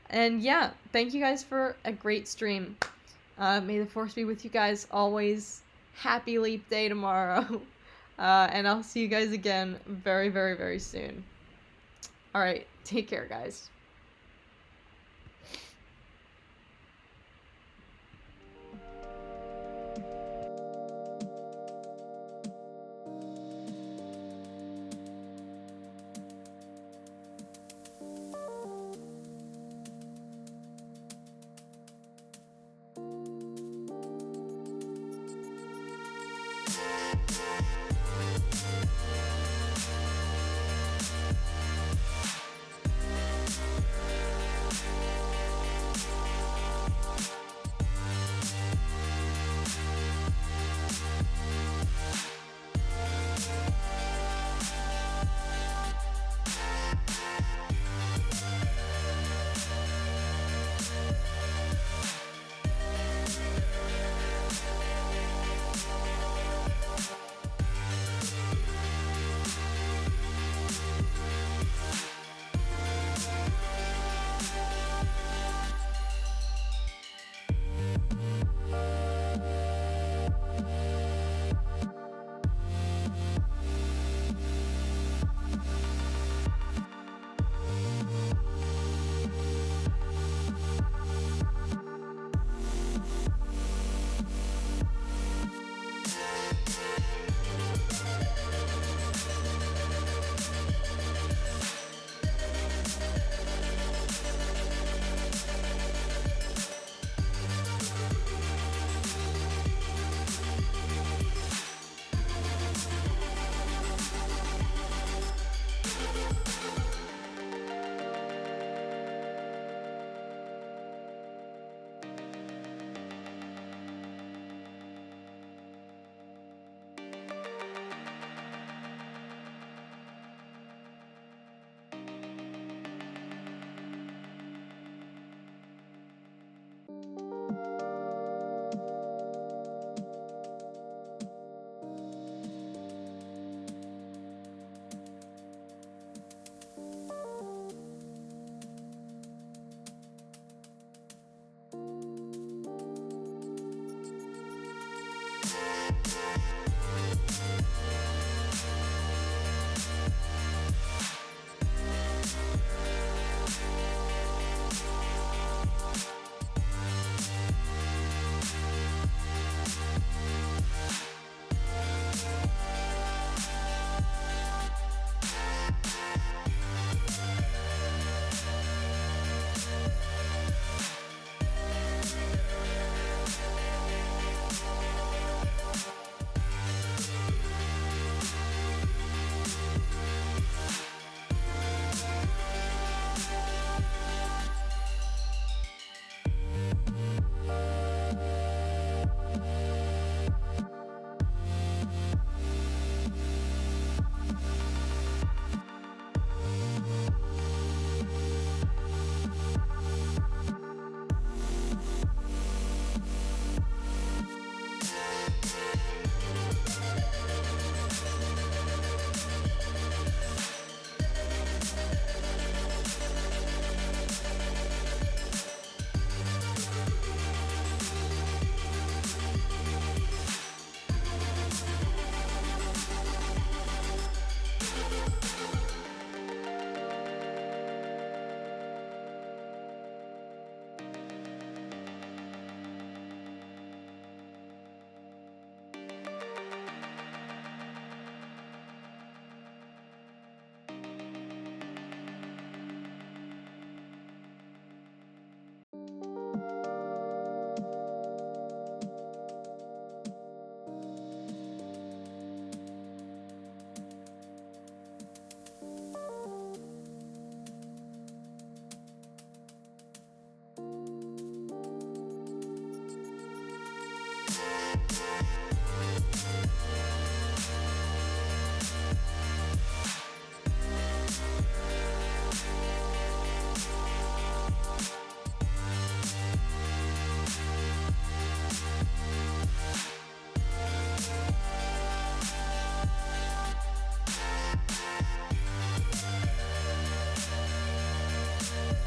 And yeah, thank you guys for a great stream. May the force be with you guys always. Happy Leap Day tomorrow. And I'll see you guys again very, very, very soon. Alright, take care, guys.